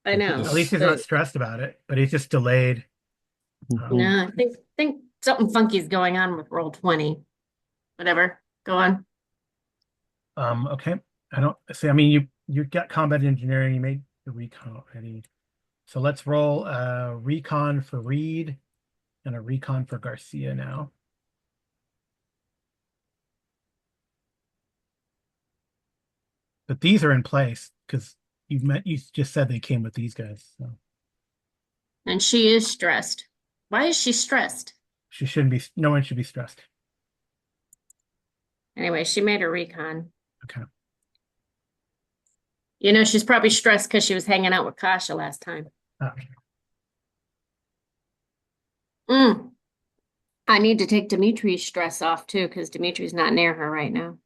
I know, At least he's not but stressed about it, but he's just delayed. no, I think something funky is going on with roll 20. Whatever. Go on. Okay. I don't see. I mean, you got combat engineering. You made the recon already. So let's roll a recon for Reed and a recon for Garcia now. But these are in place because you just said they came with these guys. So And she is stressed. Why is she stressed? she shouldn't be. No one should be stressed. Anyway, she made her recon. Okay. You know, she's probably stressed because she was hanging out with Kasha last time. Okay. Mm. I need to take Dimitri's stress off too, because Dimitri's not near her right now.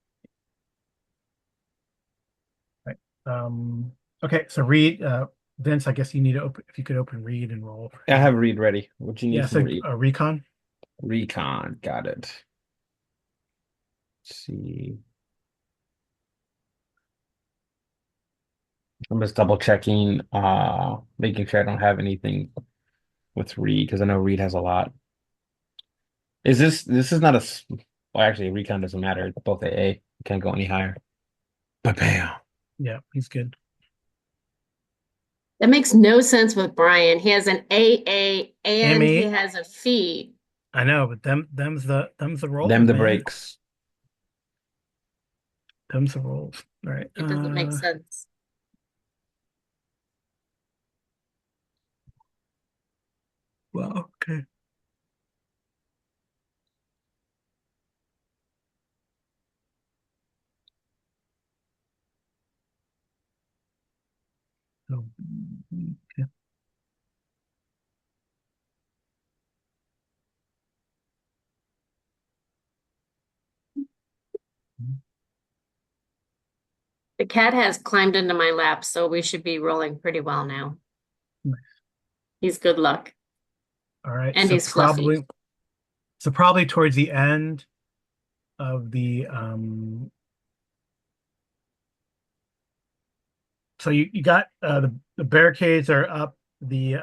Right. Okay. So Reed, Vince, I guess you need to open if you could open Reed and roll. I have Reed ready. What you need Yeah. from So Reed? a recon. Recon, got it. Let's see. I'm just double checking, making sure I don't have anything with Reed because I know Reed has a lot. This is not well, actually recon doesn't matter. It's both AA. You can't go any higher. But bam. Yeah, he's good. That makes no sense with Brian. He has an AA and he Amy, has a fee. I know, but them's the rolls, Them the man. breaks. Them's the rolls. All right. It doesn't make sense. Well, okay. So, okay. cat has climbed into my lap, so we should be rolling pretty well now. Nice. He's good luck. All right. And So he's fluffy. probably towards the end of the so you got the barricades are up, the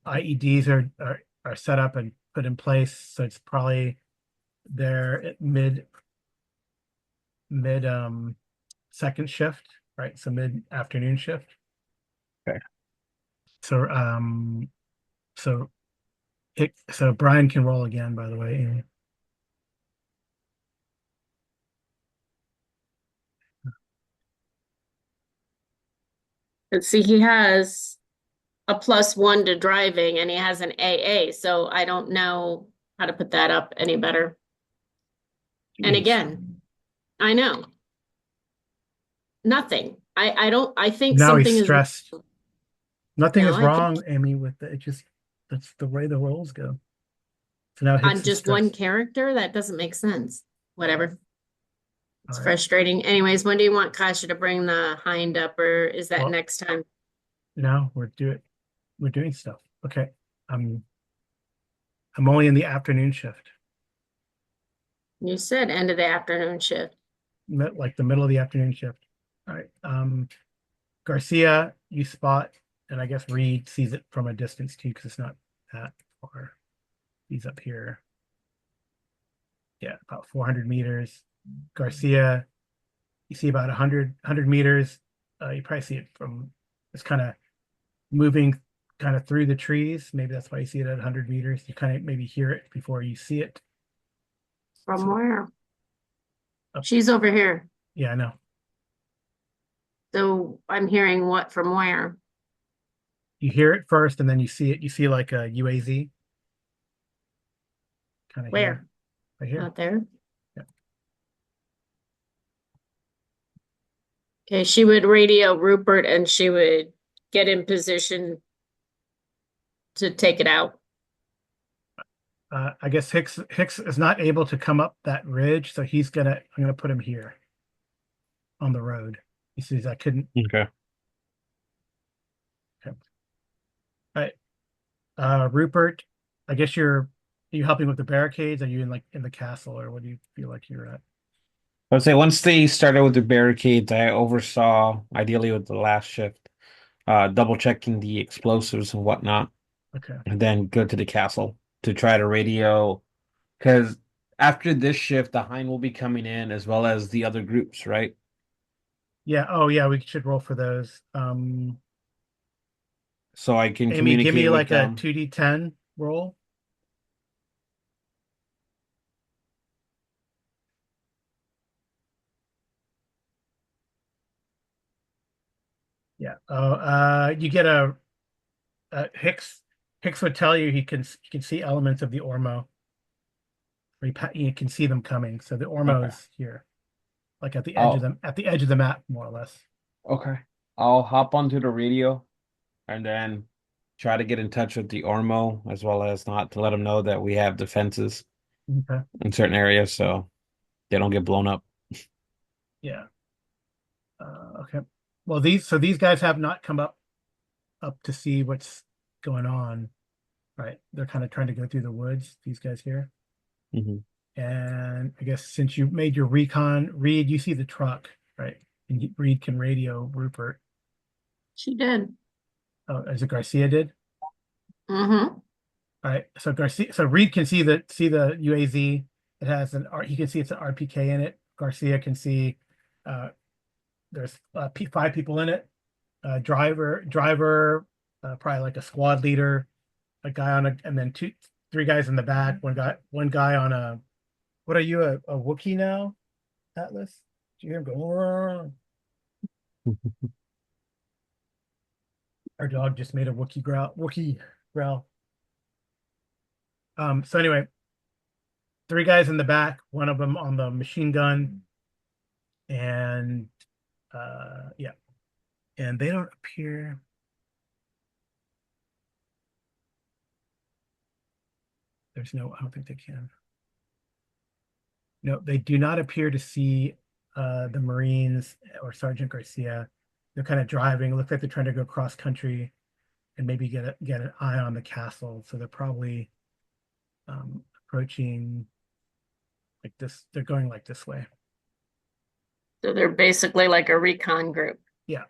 IEDs are set up and put in place, so it's probably there at mid second shift, right? So mid afternoon shift. Okay. So so so Brian can roll again, by the way. Let's see, he has a +1 to driving and he has an AA, so I don't know how to put that up any better. And Jeez. again, I know. Nothing. I think Now he's something is stressed. Nothing No, is I think wrong, Amy, with it. It just that's the way the rolls go. So now Hicks on is just one stressed. character, that doesn't make sense. Whatever. It's All right. frustrating. Anyways, when do you want Kasha to bring the hind up, or is that Well, next time? No, we're doing stuff. Okay. I'm only in the afternoon shift. You said end of the afternoon shift. Like the middle of the afternoon shift. All right. Garcia, you spot, and I guess Reed sees it from a distance too, because it's not that far. He's up here. Yeah, about 400 meters. Garcia, you see about 100 meters. You probably see it from, it's kind of moving kind of through the trees. Maybe that's why you see it at 100 meters. You kind of maybe hear it before you see it. From So- where? Up. She's over here. Yeah, I know. So I'm hearing what from where? You hear it first, and then you see it. You see like a UAZ. Kind of Where? here. Right here. Out there? Yeah. Okay, she would radio Rupert and she would get in position to take it out. I guess Hicks is not able to come up that ridge, so I'm gonna put him here on the road. He says I couldn't. Okay. Okay. All right. Rupert, I guess are you helping with the barricades? Are you in the castle, or what do you feel like you're at? I would say once they started with the barricades, I oversaw, ideally with the last shift, double checking the explosives and whatnot, Okay. and then go to the castle to try to radio. Because after this shift, the Hind will be coming in as well as the other groups, right? Yeah. Oh, yeah. We should roll for those. So I can Amy, give me communicate with like a them. 2d10 roll. Yeah. Oh, you get Hicks. Hicks would tell you he can see elements of the Ormo. Or you can see them coming. So the Ormo Okay. is here, like at the edge of Oh, them, at the edge of the map, more or less. okay. I'll hop onto the radio and then try to get in touch with the Ormo as well as not to let them know that we have defenses Okay. in certain areas so they don't get blown up. Yeah. Okay. Well, these guys have not come up to see what's going on. Right. They're kind of trying to go through the woods. These guys here. Mm-hmm. And I guess since you made your recon, Reed, you see the truck, right? And Reed can radio Rupert. She did. Oh, as a Garcia did. Mm-hmm. All right. So Reed can see the UAZ. It has he can see it's an RPK in it. Garcia can see there's 5 people in it. Driver, probably like a squad leader, a guy and then 3 guys in the back. One guy on a. What are you, a Wookiee now, Atlas? Do you hear him go? "Roar"? Our dog just made a Wookiee growl. Wookiee growl. So anyway, 3 guys in the back, one of them on the machine gun, and yeah, and they don't appear. I don't think they can. No, they do not appear to see the Marines or Sergeant Garcia. They're kind of driving. It looks like they're trying to go cross country and maybe get an eye on the castle. So they're probably approaching like this. They're going like this way. So they're basically like a recon group. Yeah.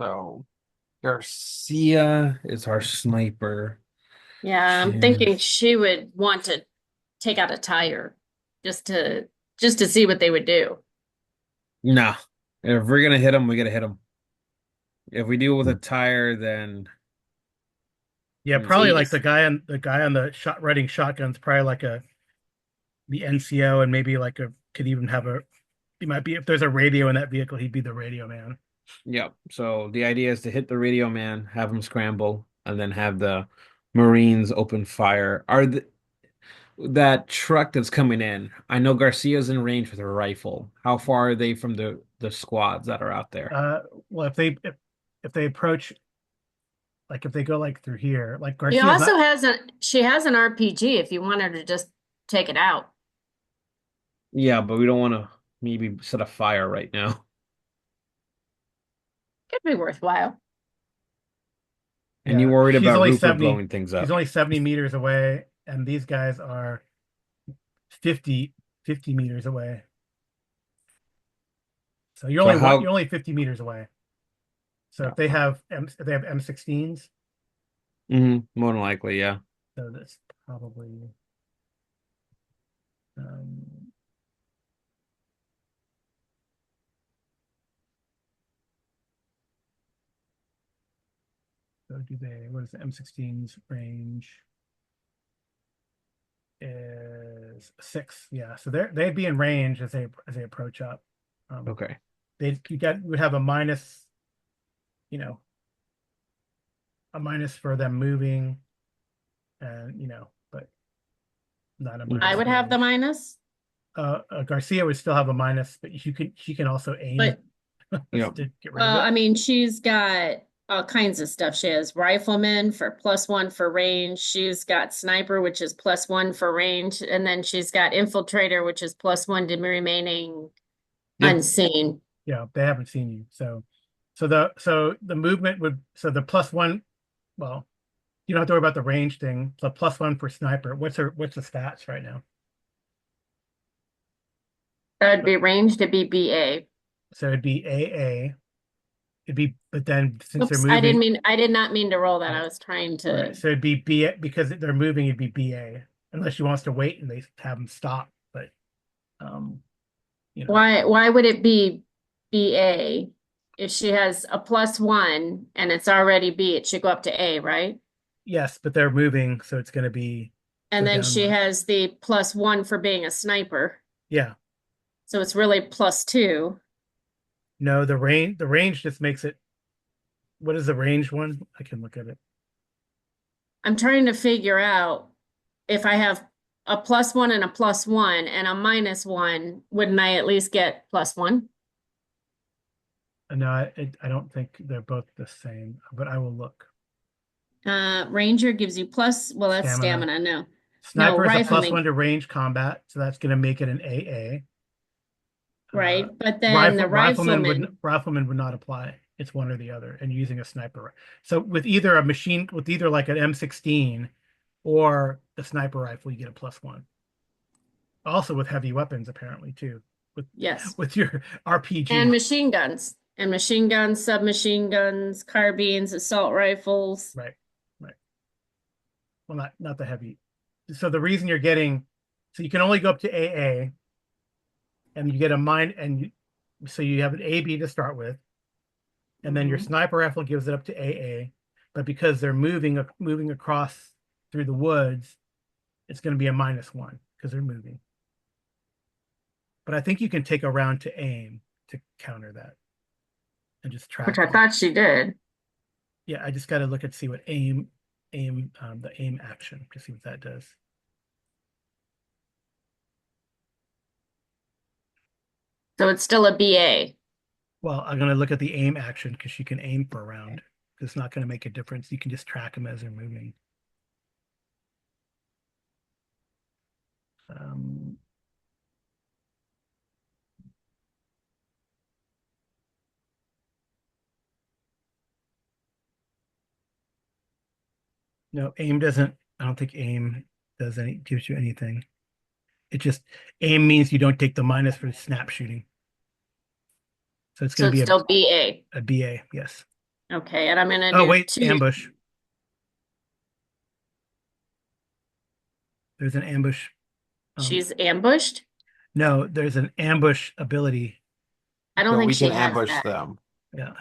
So Garcia is our sniper. Yeah, I'm thinking she would want to take out a tire just to see what they would do. No. If we're gonna hit him, we gotta hit him. If we deal with a tire, then Yeah, Hmm. probably you like just- the guy on the shot riding shotgun's probably like the NCO, and maybe like could even have he might be, if there's a radio in that vehicle, he'd be the radio man. yeah. So the idea is to hit the radio man, have him scramble, and then have the Marines open fire. That truck that's coming in? I know Garcia's in range with a rifle. How far are they from the squads that are out there? Well, if they approach, like if they go like through here, like She Garcia's also not, has she has an RPG if you want her to just take it out. Yeah, but we don't want to maybe set a fire right now. Could be worthwhile. And you yeah, worried she's about only Rupert 70, blowing things she's up. only 70 meters away, and these guys are 50 meters away. So So how you're only 50 meters away. So if they have M16s, more than likely, yeah. so that's probably um, so do they, what is the M16's range? Is 6. Yeah, so they'd be in range as they approach up. Okay. Would have a minus, you know, a minus for them moving, and but not a Mhm. I minus would have the range. minus, Garcia would still have a minus, but she can also aim but Yep. to get rid of it. I mean, she's got all kinds of stuff. She has rifleman for +1 for range. She's got sniper, which is +1 for range, and then she's got infiltrator, which is +1 to remaining Yep. unseen. Yeah, they haven't seen you. So the movement would, so the +1, well, you don't have to worry about the range thing. The +1 for sniper. What's the stats right now? That'd be range to be BA. So it'd be AA. But then since they're Oops, moving, I did not mean to roll that. Right. I was trying to. right, so it'd be BA because they're moving. It'd be BA unless she wants to wait and they have them stop. But um, Why would it be BA? If she has a +1 and it's already B, it should go up to A, right? yes, but they're moving, so it's going to be And go then down she one. has the +1 for being a sniper. Yeah. So it's really +2. No, the range just makes it. What is the range one? I can look at it. I'm trying to figure out if I have a +1 and a +1 and a -1, wouldn't I at least get +1? No, I don't think they're both the same, but I will look. Ranger gives you well, that's stamina. No. Sniper is a rifleman. +1 to range combat, so that's going to make it an AA. Right, but then the Rifleman would not apply. It's one or the other, and using a sniper. So with either like an M16 or a sniper rifle, you get a +1. Also with heavy weapons, apparently too. Yes. With your RPG And machine guns, submachine guns, carbines, assault rifles. Right. Well, not the heavy. So the reason you're getting, so you can only go up to AA, and you get a so you have an AB to start with, and then your sniper rifle gives it up to AA, but because they're moving across through the woods, it's going to be a -1 because they're moving. But I think you can take a round to aim to counter that and just track Which I them. thought she did. Yeah, I just got to look and see what the aim action to see what that does. So it's still a BA. Well, I'm going to look at the aim action because she can aim for a round. It's not going to make a difference. You can just track them as they're moving. Um, no, aim doesn't. I don't think aim gives you anything. It just aim means you don't take the minus for snap shooting. So it's So going to it's be still BA. a BA. Yes. Okay, and I'm gonna Oh do wait, 2. ambush. There's an ambush. She's ambushed. No, there's an ambush ability. I don't So think we she can has ambush that. them. Yeah.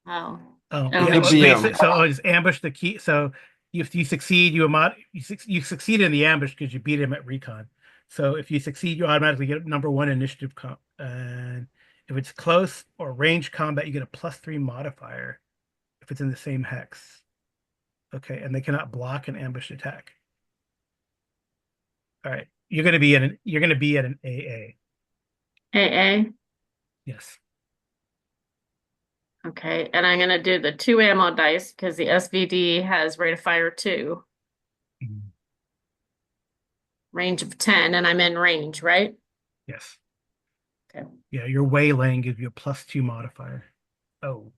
Oh. Oh, I don't yeah. think Well, she BM. has that. so just ambush the key. So if you succeed, you succeed in the ambush because you beat him at recon. So if you succeed, you automatically get #1 initiative comp. And if it's close or range combat, you get a +3 modifier if it's in the same hex. Okay, and they cannot block an ambush attack. All right, you're gonna be at an AA. AA. Yes. Okay, and I'm gonna do the 2 ammo dice because the SVD has rate of fire 2, Mhm. range of 10, and I'm in range, right? Yes. Okay. Yeah, your waylaying gives you a +2 modifier. Oh.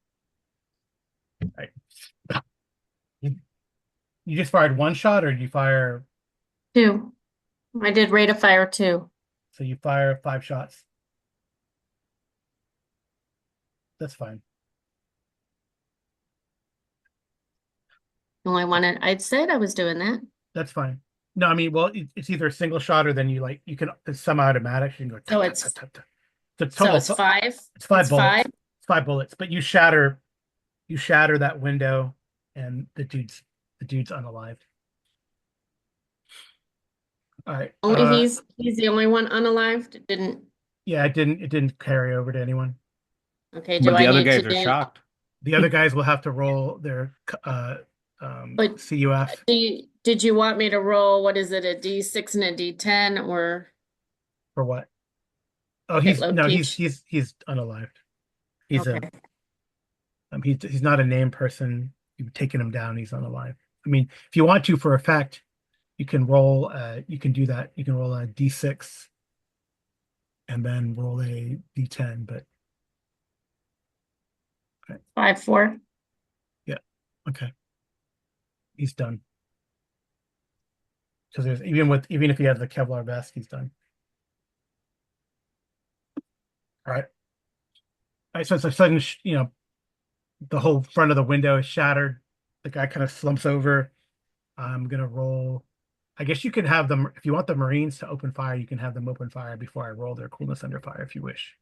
All right. You just fired one shot, or did you fire? 2. I did rate of fire 2. So you fire 5 shots. That's fine. Only one. I said I was doing that. That's fine. No, I mean, well, it's either a single shot or then you can it's semi-automatic. You can go. So Tut, tut, it's tut, tut, tut. So it's so total. it's 5. It's 5 It's bullets. 5. It's 5 bullets, but you shatter that window, and the dude's unalived. All right. Only he's the only one unalived. It didn't. Yeah, it didn't carry over to anyone. Okay, do But I the other need to guys are do? shocked. The other guys will have to roll their But CUF did you want me to roll, what is it, a D6 and a D10 or for what? Oh, hit he's load no, peach? he's unalived. He's Okay. he's not a named person. You've taken him down. He's unalive. I mean, if you want to for effect, you can roll. You can do that. You can roll a D6 and then roll a D10. But 5, 4. yeah, okay, he's done. Because there's even if he has the Kevlar vest, he's done. All right. All right. So it's a sudden, the whole front of the window is shattered. The guy kind of slumps over. I'm gonna roll. I guess you can have them if you want the Marines to open fire. You can have them open fire before I roll their coolness under fire if you wish.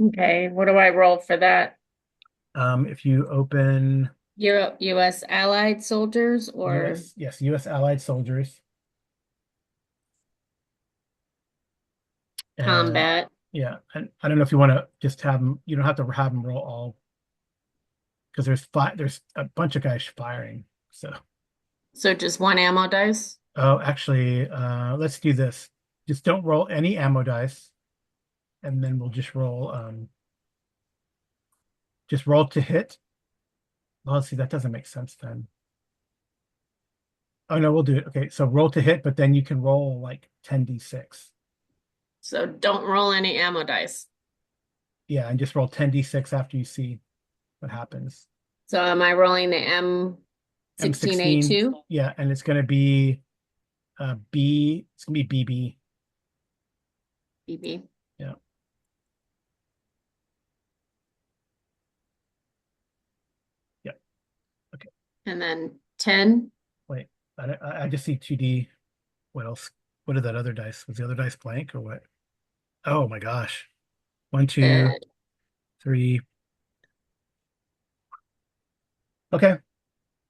Okay, what do I roll for that? If you open US allied soldiers or U.S. allied soldiers. And combat? yeah, and I don't know if you want to just have them. You don't have to have them roll all because there's a bunch of guys firing. So just 1 ammo dice? Oh, actually, let's do this. Just don't roll any ammo dice, and then we'll just roll to hit. Well, see, that doesn't make sense then. Oh no, we'll do it. Okay, so roll to hit, but then you can roll like 10d6. So don't roll any ammo dice. Yeah, and just roll 10d6 after you see what happens. So am I rolling the M16A2? Yeah, and it's gonna be B. It's gonna be BB. BB. Yeah. Yeah. Okay. And then 10. Wait, I just see 2D. What else? What are that other dice? Was the other dice blank or what? Oh my gosh. 1, 2, 3. Okay.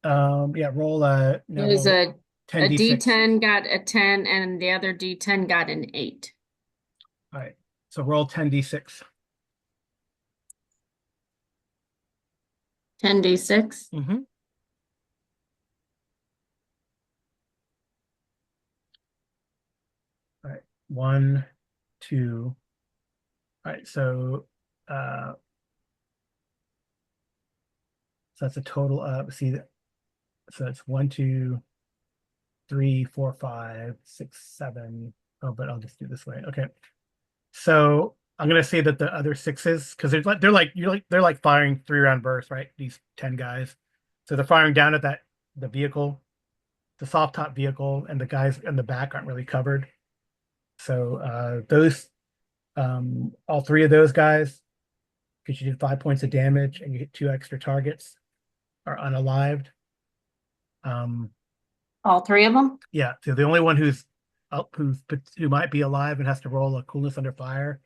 Yeah, roll now There's roll a 10d6. D10 got a 10 and the other D10 got an 8. All right. So roll 10d6. 10d6. Mm-hmm. All right. 1, 2. All right. So that's a total of, see, so it's 1, 2, 3, 4, 5, 6, 7. Oh, but I'll just do this way. Okay. So I'm gonna say that the other sixes, because they're like firing 3-round bursts, right? These 10 guys. So they're firing down at the vehicle, the soft top vehicle, and the guys in the back aren't really covered. So those all 3 of those guys, because you did 5 points of damage and you hit 2 extra targets, are unalived. All 3 of them? Yeah, so the only one who might be alive and has to roll a coolness under fire,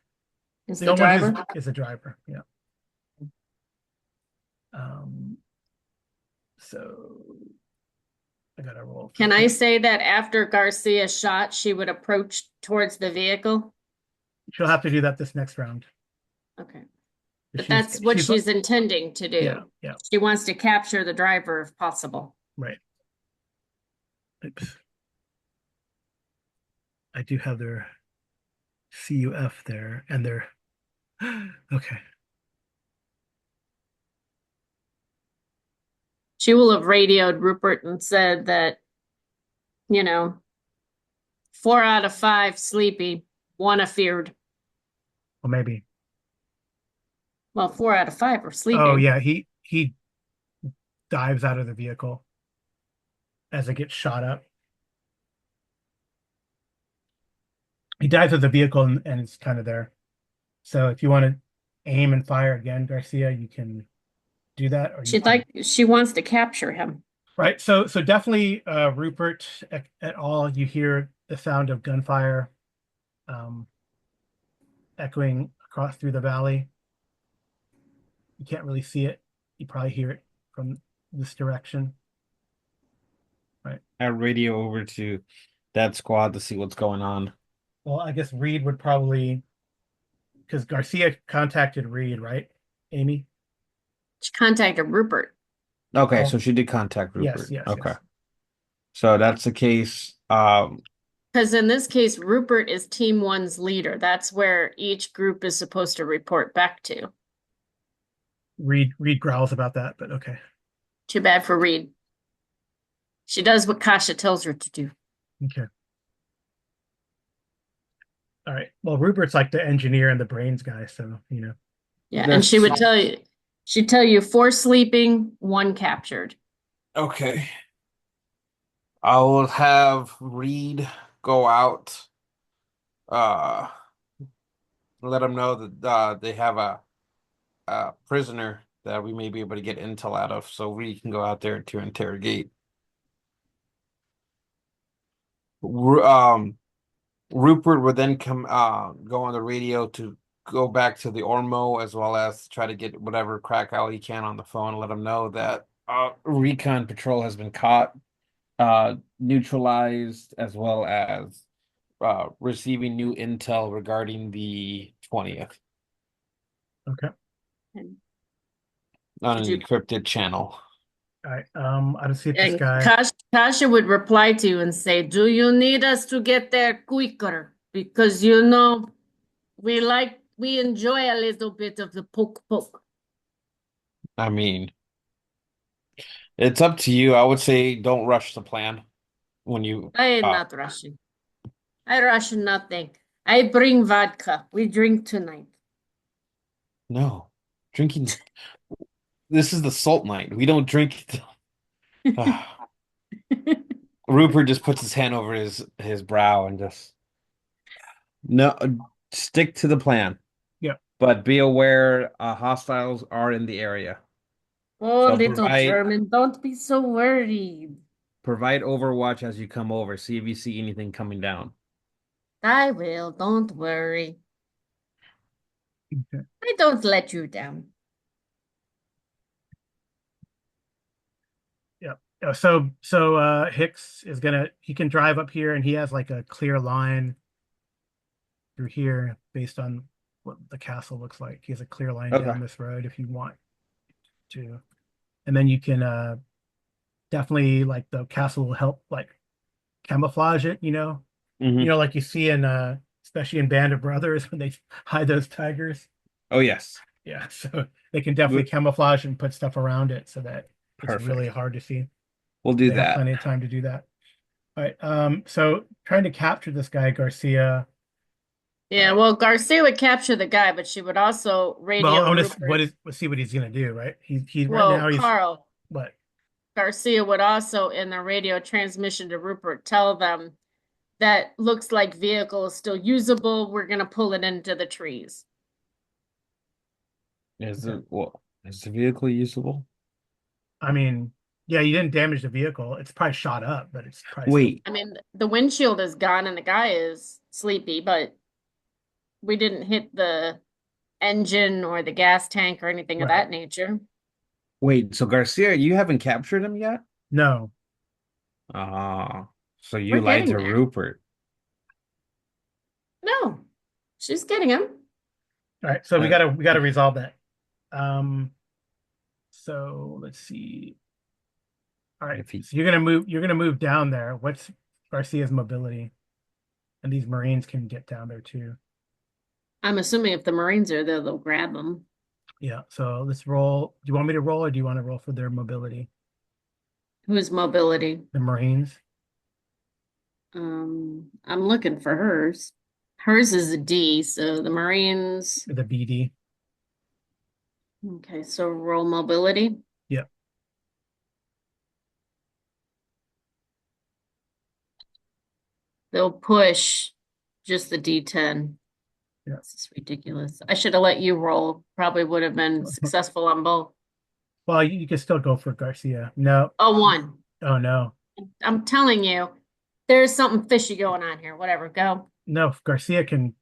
Is the the only one driver? is a driver. Yeah. So I gotta roll. Can I say that after Garcia shot, she would approach towards the vehicle? She'll have to do that this next round. Okay. But But that's what she's intending to Yeah, do. yeah, She wants to capture the driver if possible. right. Oops. I do have their CUF there, and their okay. She will have radioed Rupert and said that, 4 out of 5 sleepy, 1 afeared. Well, maybe. Well, 4 out of 5 are sleeping. Oh yeah, he dives out of the vehicle as it gets shot up. He dives of the vehicle and it's kind of there. So if you want to aim and fire again, Garcia, you can do that. Or She wants to capture him. right. So definitely Rupert at all. You hear the sound of gunfire echoing across through the valley. You can't really see it. You probably hear it from this direction. Right. I radio over to that squad to see what's going on. Well, I guess Reed would probably, because Garcia contacted Reed, right, Amy? She contacted Rupert. Okay, Oh. so she did contact Yes, Rupert. yes, Okay. yes. So that's the case. Because in this case, Rupert is Team 1's leader. That's where each group is supposed to report back to. Reed growls about that, but okay. Too bad for Reed. She does what Kasha tells her to do. Okay. All right. Well, Rupert's like the engineer and the brains guy, so Yeah, and she would tell you, she'd tell you 4 sleeping, 1 captured. Okay. I will have Reed go out. Let them know that they have a prisoner that we may be able to get intel out of, so we can go out there to interrogate. Rupert would then go on the radio to go back to the Ormo as well as try to get whatever Krakow he can on the phone, let him know that recon patrol has been caught, neutralized, as well as receiving new intel regarding the 20th. Okay. On an encrypted channel. All right. I don't see this guy. Kasha would reply to you and say, "Do you need us to get there quicker? Because we enjoy a little bit of the poke. I mean, it's up to you. I would say don't rush the plan when you. I am not rushing. I rush nothing. I bring vodka. We drink tonight. No, drinking. This is the salt night. We don't drink. Rupert just puts his hand over his brow and just no. Stick to the plan. Yeah, but be aware hostiles are in the area. Oh, So little German, don't be so worried. Provide overwatch as you come over. See if you see anything coming down. I will. Don't worry. Okay. I don't let you down. Yeah. So Hicks is he can drive up here and he has like a clear line through here based on what the castle looks like. He has a clear line down this road if you want to. And then you can definitely, like, the castle will help like camouflage it, like you see in especially in Band of Brothers when they hide those tigers. Oh yes. Yeah, so they can definitely camouflage and put stuff around it so that it's Perfect. really hard to see. We'll do They that. have plenty of time to do that. All right. So trying to capture this guy, Garcia. Yeah, well, Garcia would capture the guy, but she would also Well, radio Rupert. let's see what he's gonna do, right? He right Well, now he's Carl, what? Garcia would also, in the radio transmission to Rupert, tell them that looks like vehicle is still usable. We're gonna pull it into the trees. Is the vehicle usable? I mean, yeah, you didn't damage the vehicle. It's probably shot up, but it's probably still. Wait, I mean, the windshield is gone and the guy is sleepy, but we didn't hit the engine or the gas tank or anything of Right. that nature. wait. So Garcia, you haven't captured him yet? No. Ah, so you We're lied getting to there. Rupert. No, she's getting him. All right, so Uh, we gotta resolve that. So let's see. All right, If he so you're gonna move down there. What's Garcia's mobility? And these Marines can get down there too. I'm assuming if the Marines are there, they'll grab them. Yeah, so let's roll. Do you want me to roll or do you want to roll for their mobility? Who's mobility? The Marines? I'm looking for hers. Hers is a D, so the Marines. The BD. Okay, so roll mobility. Yep. They'll push just the D10. Yeah. This is ridiculous. I should have let you roll. Probably would have been successful on both. Well, you can still go for Garcia. No. Oh, one. Oh no. I'm telling you, there's something fishy going on here. Whatever, go. No, Garcia can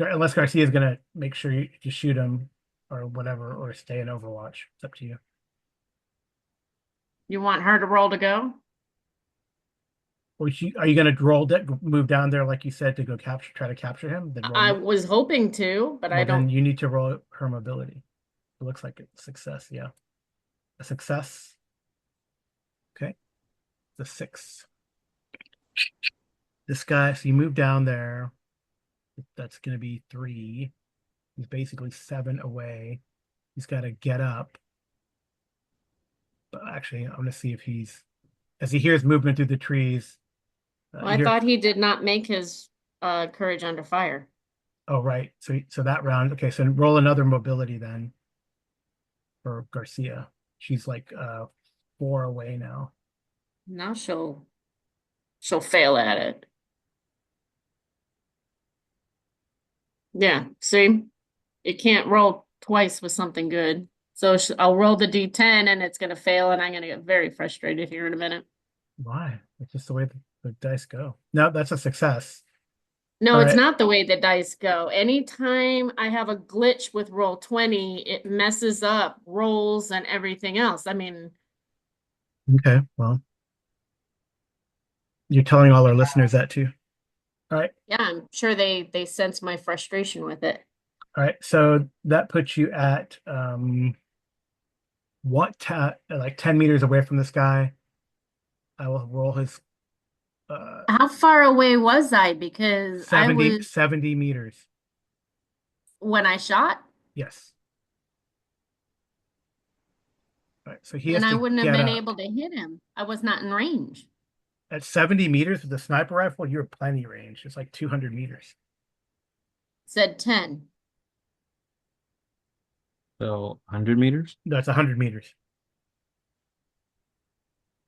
unless Garcia is gonna make sure you just shoot him or whatever, or stay in Overwatch. It's up to you. You want her to roll to go? Or are you gonna move down there like you said to go try to capture him? Then I was hoping to, but I then don't. you need to roll her mobility. It looks like it's success. Yeah, a success. Okay, the 6. This guy. So you move down there. That's gonna be 3. He's basically 7 away. He's got to get up. But actually, I'm gonna see if as he hears movement through the trees. Well, I thought he did not make his courage under fire. Oh, right. So that round. Okay, so roll another mobility then for Garcia. She's like 4 away now. Now she'll fail at it. Yeah, see, it can't roll twice with something good. So I'll roll the D10 and it's gonna fail, and I'm gonna get very frustrated here in a minute. Why? It's just the way the dice go. No, that's a success. No, All it's right. not the way the dice go. Anytime I have a glitch with roll 20, it messes up rolls and everything else. I mean, Okay, well, you're telling all our listeners that too. All right. yeah, I'm sure they sense my frustration with it. All right. So that puts you at like 10 meters away from this guy. I will roll his How far away was I? Because I 70 was 70 meters. when I shot, Yes. All right. So he has and I to wouldn't have get been up. able to hit him. I was not in range. At 70 meters with a sniper rifle, you're plenty range. It's like 200 meters. Said 10. So 100 meters? No, it's 100 meters.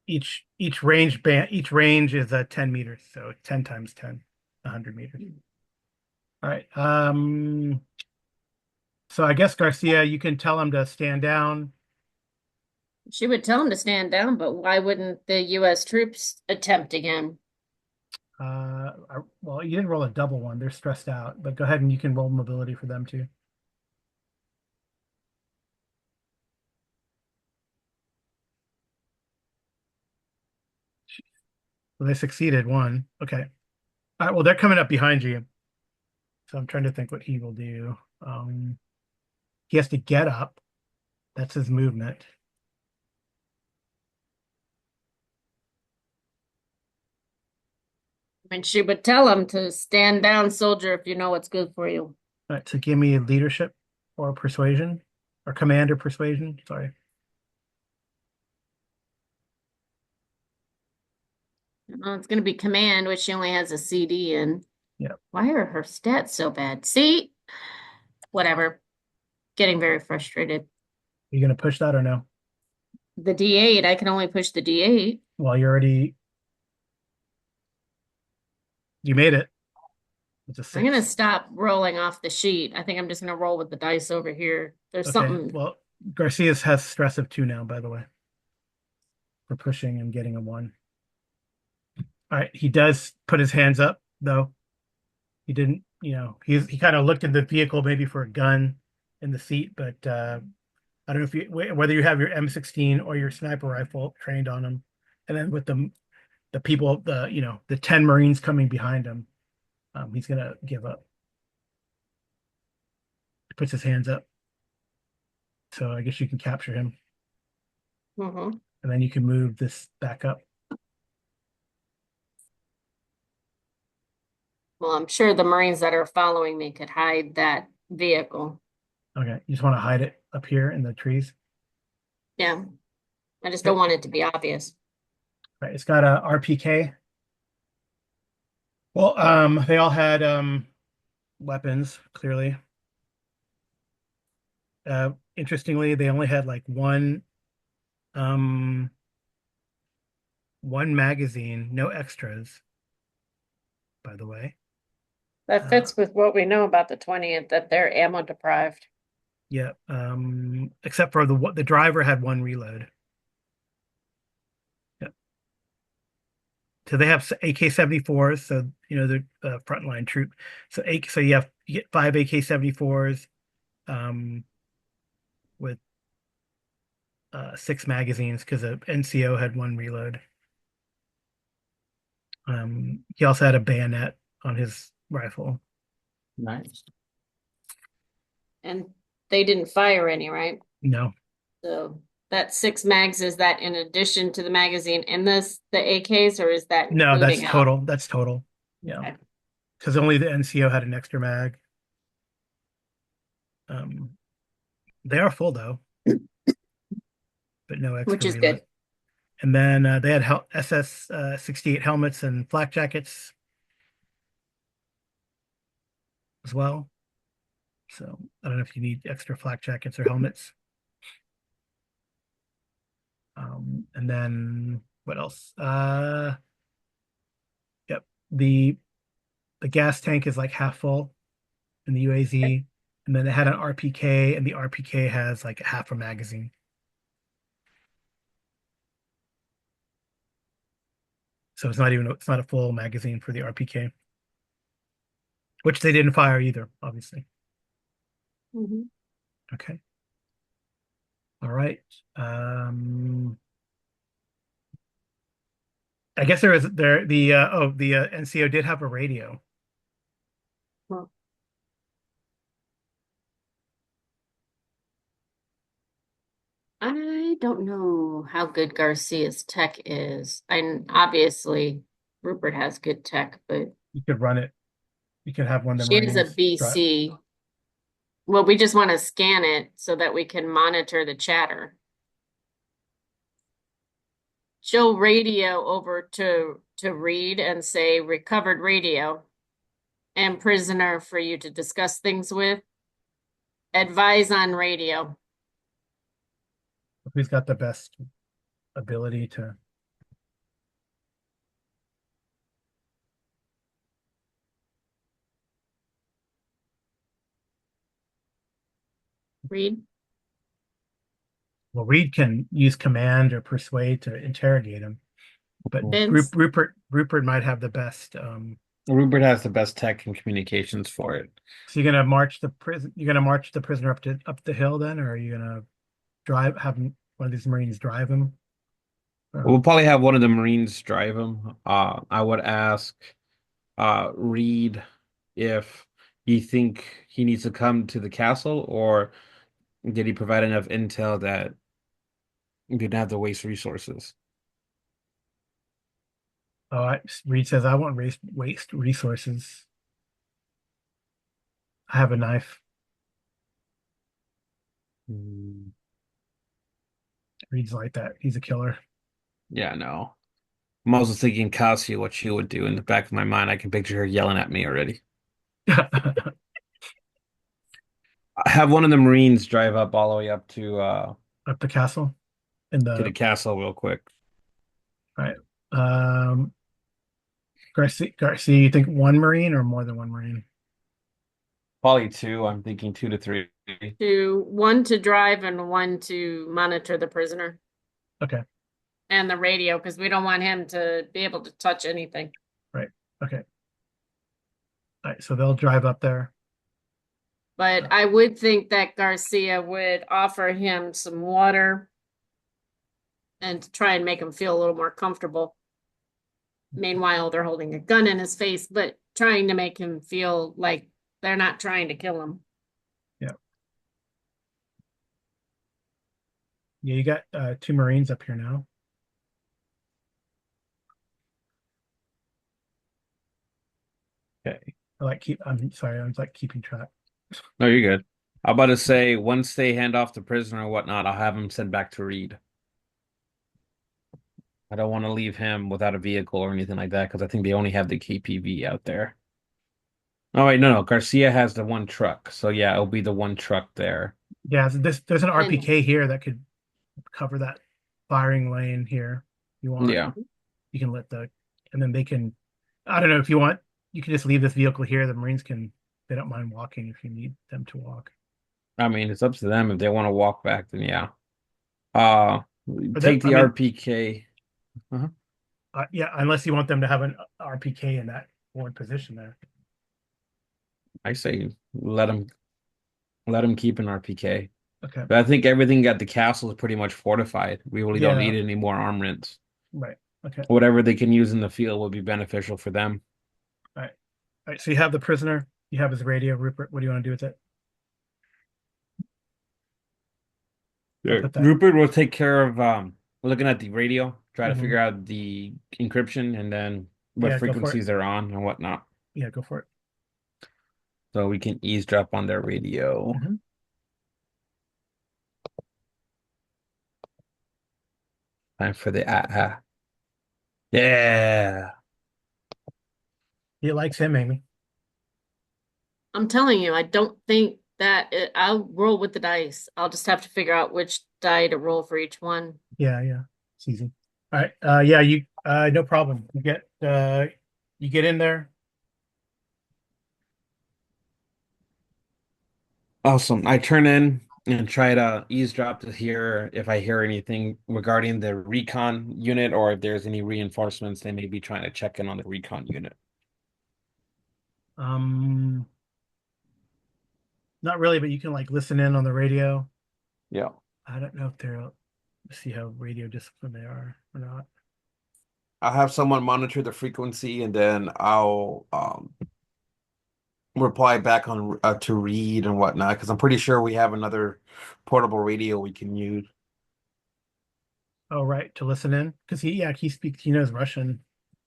Each range is 10 meters, so 10 times 10, 100 meters. All right. So I guess Garcia, you can tell him to stand down. She would tell him to stand down, but why wouldn't the U.S. troops attempt again? Well, you didn't roll a double one. They're stressed out, but go ahead and you can roll mobility for them too. Well, they succeeded one. Okay. All right. Well, they're coming up behind you. So I'm trying to think what he will do. He has to get up. That's his movement. I mean, she would tell him to stand down, soldier, if you know what's good for you. All right. So give me leadership or persuasion or command or persuasion. Sorry. Well, it's gonna be command, which she only has a CD in. Yeah. Why are her stats so bad? See? Whatever. Getting very frustrated. You gonna push that or no? The D8, I can only push the D8. Well, you made it. It's a I'm gonna 6. stop rolling off the sheet. I think I'm just gonna roll with the dice over here. There's Okay. something. Well, Garcia's has stress of 2 now, by the way, for pushing and getting a 1. All right. He does put his hands up, though. He didn't, he kind of looked in the vehicle maybe for a gun in the seat, but I don't know if whether you have your M16 or your sniper rifle trained on him, and then with the people, the 10 Marines coming behind him, he's gonna give up. He puts his hands up, so I guess you can capture him, Mhm. and then you can move this back up. Well, I'm sure the Marines that are following me could hide that vehicle. Okay, you just want to hide it up here in the trees. Yeah. I just Yep. don't want it to be obvious. Right, it's got a RPK. Well, they all had weapons, clearly. Interestingly, they only had like um one magazine, no extras, by the way. That fits with what we know about the 20th, that they're ammo deprived. Yeah, except for the driver had 1 reload. Yeah. So they have AK-74s, so they're frontline troop. So you get 5 AK-74s with 6 magazines because the NCO had 1 reload. He also had a bayonet on his rifle. Nice. And they didn't fire any, right? No, So that 6 mags, is that in addition to the magazine in the AKs, or is that no, that's including out? total. That's total. Yeah, Okay. because only the NCO had an extra mag. Um, they are full though, but no Which extra is reload. good. And then they had SS 68 helmets and flak jackets as well. So I don't know if you need extra flak jackets or helmets. And then what else? Yep. The gas tank is like half full in the UAZ. And then they had an RPK, and the RPK has like half a magazine. So it's not a full magazine for the RPK, which they didn't fire either, obviously. Mhm. Okay. All right. Um, I guess the NCO did have a radio. Well, I don't know how good Garcia's tech is. And obviously Rupert has good tech, but You could run it. You could have one of the she has a Marines drive. BC. Well, we just want to scan it so that we can monitor the chatter. She'll radio over to Reed and say recovered radio and prisoner for you to discuss things with. Advise on radio. Who's got the best ability to? Reed. Well, Reed can use command or persuade to interrogate him, but Vince. Rupert might have the best. Rupert has the best tech and communications for it. So you're gonna march the prison. You're gonna march the prisoner up the hill then, or are you gonna have one of these Marines drive him? We'll probably have one of the Marines drive him. I would ask Reed if you think he needs to come to the castle, or did he provide enough intel that you didn't have to waste resources? Reed says, "I won't waste resources. I have a knife." Mm, Reed's like that. He's a killer. yeah, no. I'm also thinking Cassia, what she would do in the back of my mind. I can picture her yelling at me already. Have one of the Marines drive up all the way up Up the castle in to the the castle real quick. right. Um, Garcia, you think one Marine or more than one Marine? Probably two. I'm thinking 2 to 3. One to drive and one to monitor the prisoner Okay, and the radio because we don't want him to be able to touch anything. right. Okay. All right, so they'll drive up there. But I would think that Garcia would offer him some water and to try and make him feel a little more comfortable. Meanwhile, they're holding a gun in his face, but trying to make him feel like they're not trying to kill him. Yeah. Yeah, you got two Marines up here now. Okay. I'm sorry, I was like keeping track. No, you're good. I'm about to say once they hand off the prisoner or whatnot, I'll have him sent back to Reed. I don't want to leave him without a vehicle or anything like that because I think they only have the KPV out there. Oh wait, no. Garcia has the one truck, so yeah, it'll be the one truck there. Yeah, so there's an And- RPK here that could cover that firing lane here. You want, Yeah, you can and then they can, I don't know if you want, you can just leave this vehicle here. The Marines they don't mind walking if you need them to walk. I mean it's up to them if they want to walk back. Then yeah, uh, take the RPK. Uh-huh. Yeah, unless you want them to have an RPK in that forward position there. I say let him keep an RPK. Okay. But I think everything at the castle is pretty much fortified. We really don't Yeah. need any more armaments. Right. Okay. Whatever they can use in the field will be beneficial for them. All right. So you have the prisoner. You have his radio, Rupert. What do you want to do with it? Put that. Rupert will take care of looking at the radio, try to Mhm. figure out the encryption and then what Yeah, go for it. frequencies they're on and whatnot. Yeah, go for it. So we can eavesdrop on their radio. Mhm. Time for the yeah. He likes him, Amy. I'm telling you, I don't think I'll roll with the dice. I'll just have to figure out which die to roll for each one. Yeah. It's easy. All right. Yeah, no problem. You get in there. Awesome. I turn in and try to eavesdrop to hear if I hear anything regarding the recon unit or if there's any reinforcements they may be trying to check in on the recon unit. Not really, but you can like listen in on the radio. Yeah. I don't know if see how radio disciplined they are or not. I'll have someone monitor the frequency and then I'll reply back on to Reed and whatnot because I'm pretty sure we have another portable radio we can use. Oh, right, to listen in because he knows Russian.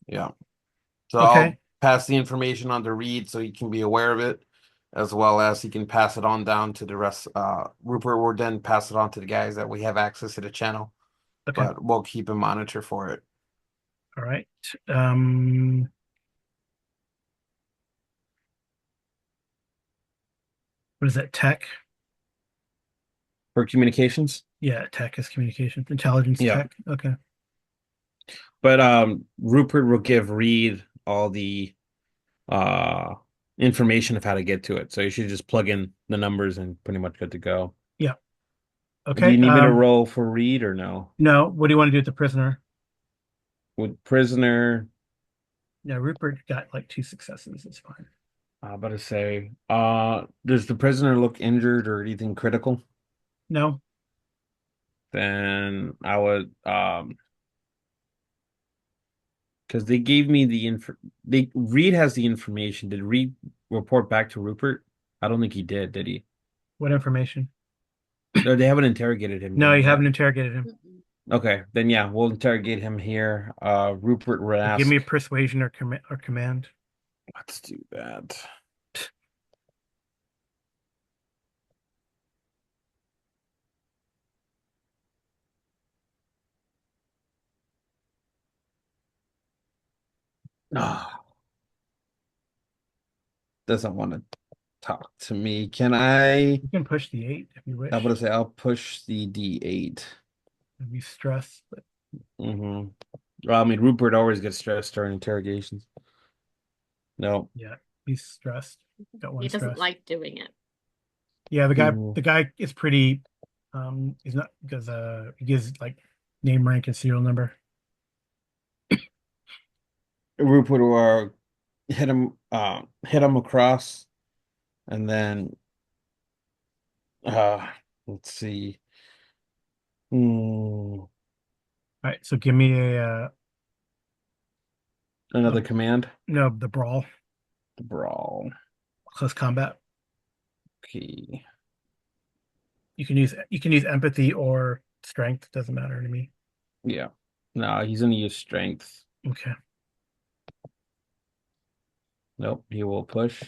Yeah. So Okay. I'll pass the information on to Reed so he can be aware of it, as well as he can pass it on down to the rest. Rupert will then pass it on to the guys that we have access to the channel, Okay. but we'll keep a monitor for it. All right. What is that? Tech? For communications? Yeah, tech is communications, intelligence Yeah. tech. Okay. But Rupert will give Reed all the information of how to get to it. So you should just plug in the numbers and pretty much good to go. Yeah. Do Okay. you need me to roll for Reed or no? No. What do you want to do with the prisoner? With prisoner, Yeah, Rupert got like 2 successes. It's fine. I'm about to say, does the prisoner look injured or anything critical? No. Then I would, because they gave me Reed has the information. Did Reed report back to Rupert? I don't think he did he? What information? No, they haven't interrogated him No, yet. you haven't interrogated him. Okay, then yeah, we'll interrogate him here. Rupert would ask. Give me a persuasion or command. Let's do that. Ah, doesn't want to talk to me. Can I? You can push the 8 if you wish. I'm gonna say I'll push the D8. It'd be stress, but Mm-hmm. Well, I mean, Rupert always gets stressed during interrogations. No. yeah, he's stressed. Got He one doesn't stress. like doing it. Yeah, the Mhm. guy is pretty he's not because he gives like name, rank, and serial number. Rupert will hit him across, and then uh, let's see. Hmm, All right, so give me another command. no, the brawl, The brawl. close combat. Okay. You can use empathy or strength, doesn't matter to me. Yeah. No, he's gonna use strength. Okay. Nope, he will push.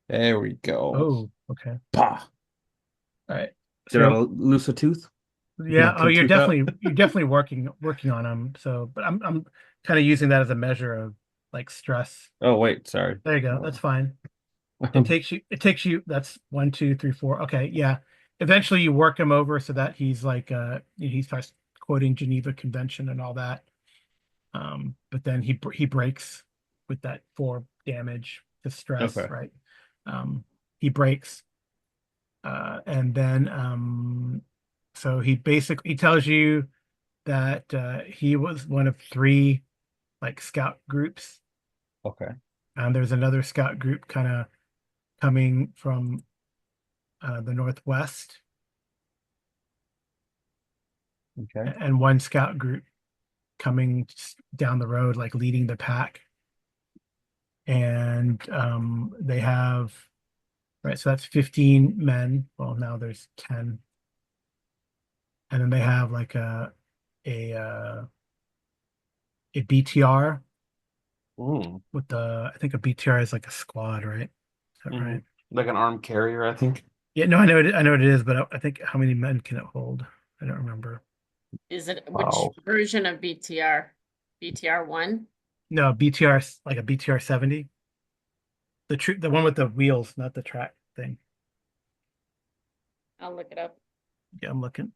There we go. Oh, okay. Pah. All right. Did I So lose a tooth? yeah, Knocked a tooth out? you're definitely working on them. So, but I'm kind of using that as a measure of like stress. Oh, wait, sorry. There you go. That's fine. Um, It takes you, that's 1, 2, 3, 4. Okay, yeah. Eventually you work him over so that he's like he starts quoting Geneva Convention and all that. But then he breaks with that 4 damage to stress, okay. right? He breaks. And then so he basically tells you that he was one of 3 like scout groups. Okay. And there's another scout group kind of coming from the northwest, Okay. and one scout group coming down the road, like leading the pack. And they have, right, so that's 15 men. Well, now there's 10. And then they have like a a BTR Mm. with I think a BTR is like a squad, right? Is that Hmm. right? Like an armed carrier, I think. Yeah, no, I know what it is, but I think how many men can it hold? I don't remember. Is it which Wow. version of BTR? BTR 1? No, BTR like a BTR 70. The one with the wheels, not the track thing. I'll look it up. Yeah, I'm looking.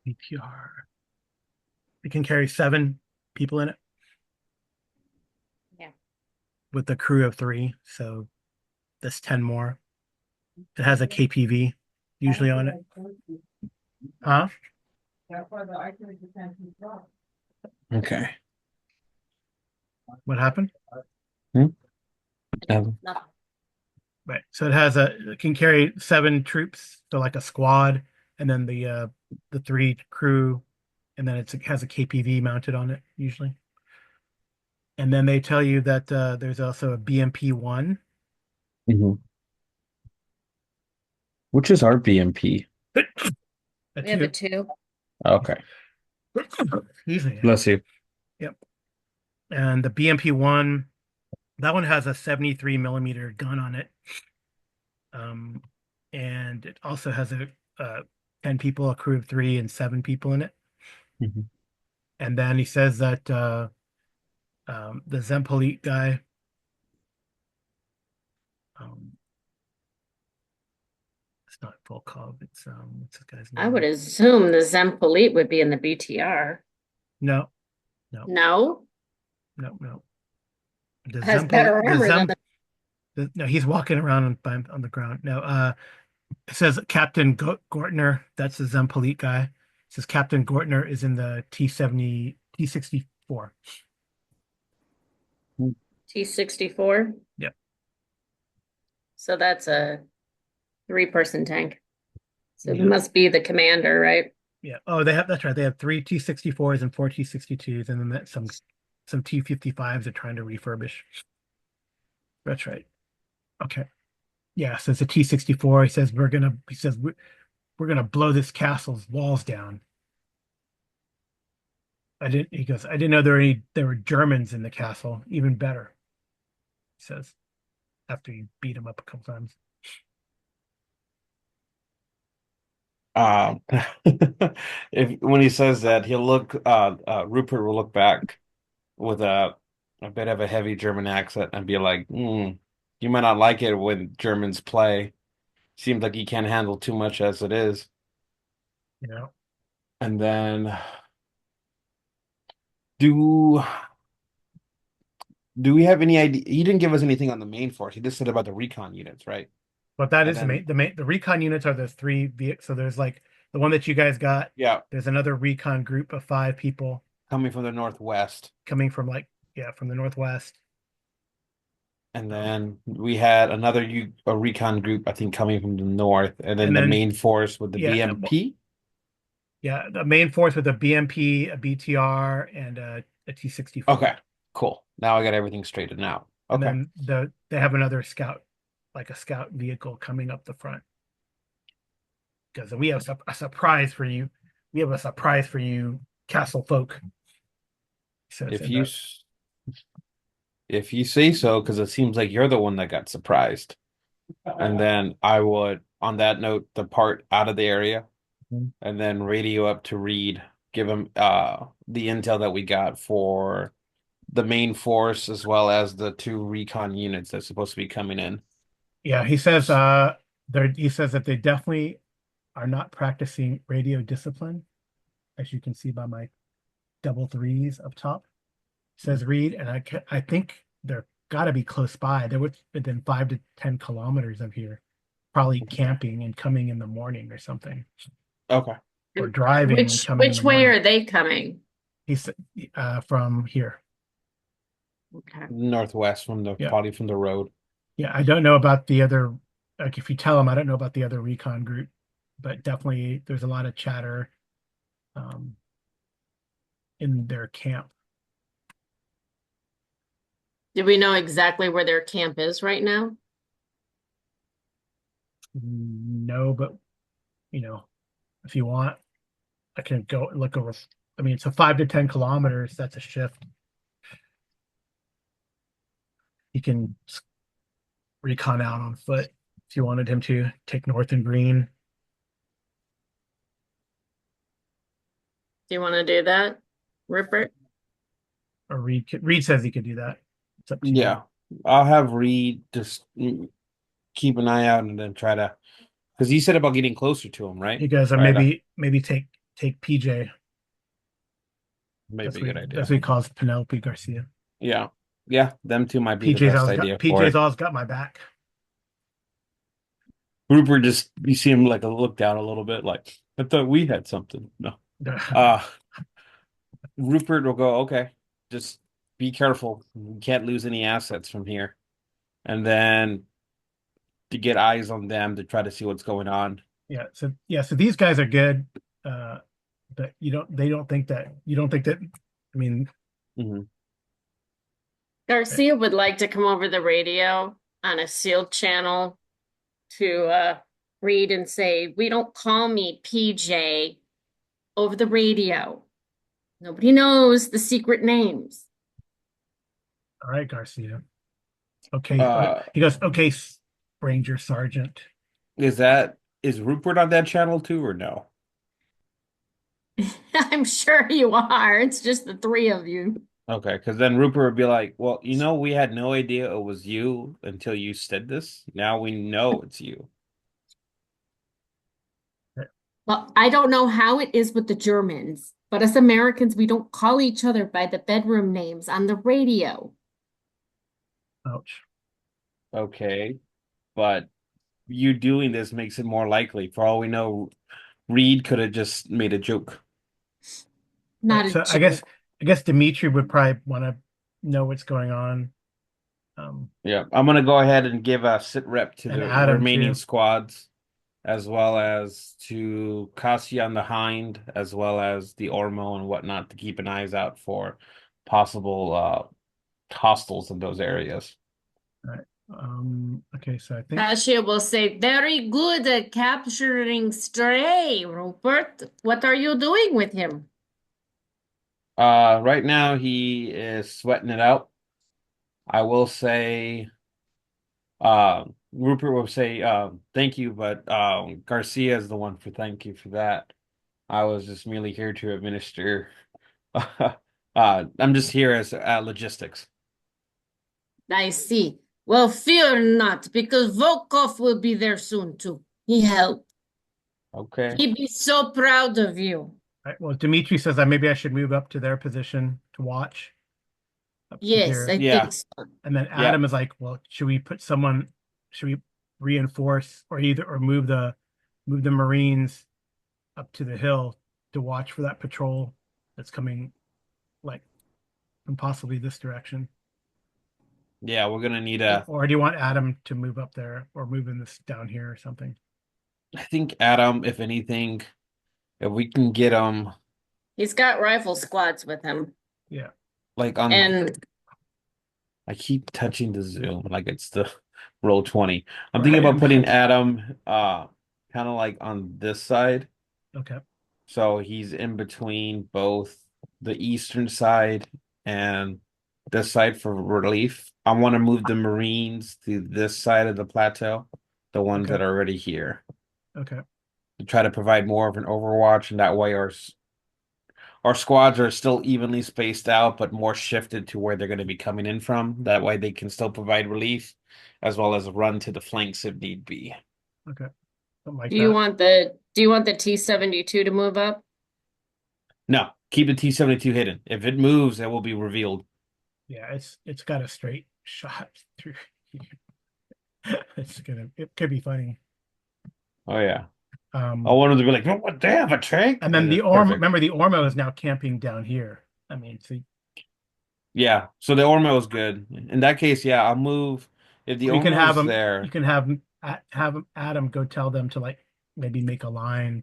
BTR. It can carry 7 people in it Yeah. with a crew of 3, so that's 10 more. It has a KPV usually on it. Huh? Okay. What happened? Um, Nothing. Right. So it can carry 7 troops, so like a squad, and then the 3 crew, and then it has a KPV mounted on it usually. And then they tell you that there's also a BMP-1. mhm. Which is our BMP? A We have a 2. 2. Okay. Excuse me. Bless you. Yep. And the BMP-1, that one has a 73 millimeter gun on it. And it also has a 10 people, a crew of 3, and 7 people in it. Mhm. And then he says that the Zempolite guy, um, it's not Volkov, it's what's this guy's I would name? assume the Zempolite would be in the BTR. No, No? no. The Has Zempolite, better armor than the no, he's walking around on the ground. No, it says Captain Gortner. That's the Zempolite guy. It says Captain Gortner is in the T64. T-64. Yep. So that's a 3-person tank. So it Yeah. must be the commander, right? Yeah. Oh, that's right. They have 3 T64s and 4 T62s, and then some T55s they're trying to refurbish. That's right. Okay. Yeah, so it's a T64. He says we're gonna blow this castle's walls down. He goes, I didn't know there were Germans in the castle. Even better, he says, after you beat him up a couple times. Um, if when he says that, Rupert will look back with a bit of a heavy German accent and be like, you might not like it when Germans play. Seems like he can't handle too much as it is. You know, And then do do we have any idea? He didn't give us anything on the main force. He just said about the recon units, right? but that And is then the recon units are the three so there's like the one that you guys got. yeah, There's another recon group of 5 people coming from the northwest. coming from from the northwest. And then we had a recon group, I think, coming from the north, and then And the then main force with the yeah, BMP. yeah, the main force with a BMP, a BTR, and a T-64. Okay, cool. Now I got everything straightened out. And Okay. then they have another scout, like a scout vehicle coming up the front. Because we have a surprise for you. We have a surprise for you, castle folk. Says If in you the s- if you say so, because it seems like you're the one that got surprised. And then I would, on that note, depart out of the area and then radio up to Reed, give him the intel that we got for the main force as well as the two recon units that's supposed to be coming in. Yeah, he says that they definitely are not practicing radio discipline, as you can see by my double threes up top. Says Reed, and I think they're got to be close by. They're within 5 to 10 kilometers of here, probably camping and coming in the morning or something, Okay. or And driving and coming in the which way morning. are they coming? He's from here. Okay. Northwest from Yeah, probably from the road. yeah. I don't know about the other. Like, if you tell him, I don't know about the other recon group, but definitely there's a lot of chatter um, in their camp. Do we know exactly where their camp is right now? No, but you know, if you want, I can go and look over. I mean, so 5 to 10 kilometers, that's a shift. He can recon out on foot if you wanted him to take North and Green. Do you want to do that, Rupert? Or Reed says he could do that. It's up to you. Yeah. I'll have Reed just keep an eye out and then try to, because he said about getting closer to him, right? He goes, or Try to, maybe take PJ. maybe a good That's idea. what he calls Penelope Garcia. Yeah. Yeah. Them two might be the best idea for PJ's it. always got my back. Rupert just, you see him like look down a little bit, like, I thought we had something. No. Uh, Rupert will go, okay, just be careful. We can't lose any assets from here. And then to get eyes on them to try to see what's going on. So these guys are good. But you don't think that I mean, Mhm. Garcia would like to come over the radio on a sealed channel to read and say, "We don't call me PJ over the radio. Nobody knows the secret names." all right, Garcia. Okay. Uh, He goes, okay, Ranger Sergeant. is Rupert on that channel too or no? I'm sure you are. It's just the three of you. Okay, because then Rupert would be like, well, we had no idea it was you until you said this. Now we know it's you. Well, I don't know how it is with the Germans, but as Americans, we don't call each other by the bedroom names on the radio. Ouch. Okay, but you doing this makes it more likely. For all we know, Reed could have just made a joke. Not a So joke. I guess Dimitri would probably want to know what's going on. Yeah, I'm gonna go ahead and give a sit rep to And the Adam remaining too. squads, as well as to Cassia on the Hind, as well as the Ormo and whatnot to keep an eyes out for possible hostiles in those areas. All right. Okay, so I think Kasia will say, very good at capturing Stray, Rupert. What are you doing with him? Right now he is sweating it out. I will say, Rupert will say, thank you, but Garcia is the one for thank you for that. I was just merely here to administer. I'm just here as logistics. I see. Well, fear not, because Volkov will be there soon too. He helped. Okay. He'd be so proud of you. right, well, Dimitri says that maybe I should move up to their position to watch up to Yes, here. I Yeah. think so. And then Yeah. Adam is like, well, should we reinforce or move the Marines up to the hill to watch for that patrol that's coming like from possibly this direction? Yeah, we're gonna need a. Or do you want Adam to move up there or moving this down here or something? I think Adam, if anything, if we can get him He's got rifle squads with him. Yeah. like on. And I keep touching the Zoom like it's the roll 20. I'm Or thinking about him. putting Adam kind of like on this side. Okay. So he's in between both the eastern side and this side for relief. I want to move the Marines to this side of the plateau, the ones Okay. that are already here, Okay. to try to provide more of an overwatch, and that way our squads are still evenly spaced out, but more shifted to where they're going to be coming in from. That way they can still provide relief as well as run to the flanks if need be. Okay. Something like do you that. want the T-72 to move up? No, keep the T-72 hidden. If it moves, it will be revealed. Yeah, it's got a straight shot through here. It could be funny. Oh yeah. I Um, want them to be like, oh, what, they have a tank? and then the it's Ormo, perfect. remember the Ormo is now camping down here. I mean, see, Yeah, so the Ormo is good. In that case, yeah, I'll move. If the you can Ormo have is them. there, You can have Adam go tell them to like maybe make a line.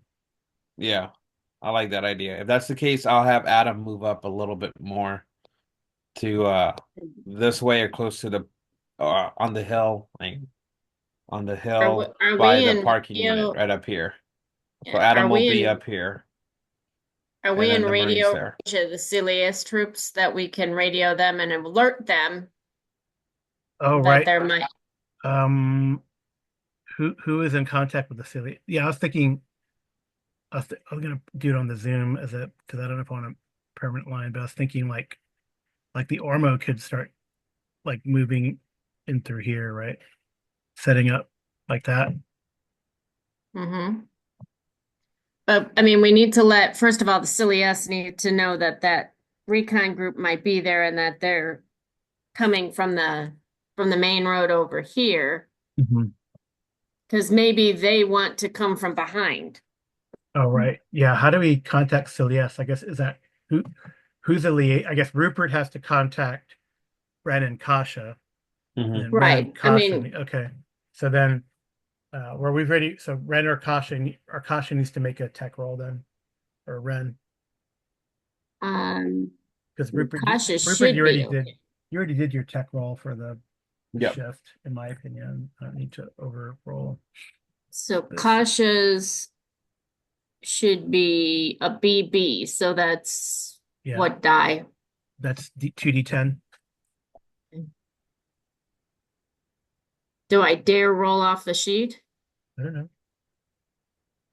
yeah, I like that idea. If that's the case, I'll have Adam move up a little bit more to this way or close to the on the hill, like on the hill Are by we the in parking unit radio? right up here. So Yeah, Adam will be up here, are and we then in the Marines radio there. range of the CLS troops that we can radio them and alert them Oh, that right. there might Who is in contact with the city? Yeah, I was thinking. I was gonna do it on the Zoom as a because I don't know if I want a permanent line, but I was thinking like the Ormo could start like moving in through here, right? Setting up like that. Mm-hmm. But I mean, we need to let, first of all, the CLS need to know that that recon group might be there and that they're coming from the main road over here, because maybe they want to come from behind. Oh, right. Yeah. How do we contact Cilias? I guess is that who's the liaison? I guess Rupert has to contact Ren and Kasha, and then Ren and Right. I Kasha. mean, Okay. So then were we ready? So Ren or Kasha needs to make a tech roll then, or Ren, because Kasha Rupert, should be okay. you already did your tech roll for the Yep. shift, in my opinion. I don't need to over roll. So This. Kasha's should be a BB, so that's Yeah. what die? That's 2d10. Do I dare roll off the sheet? I don't know.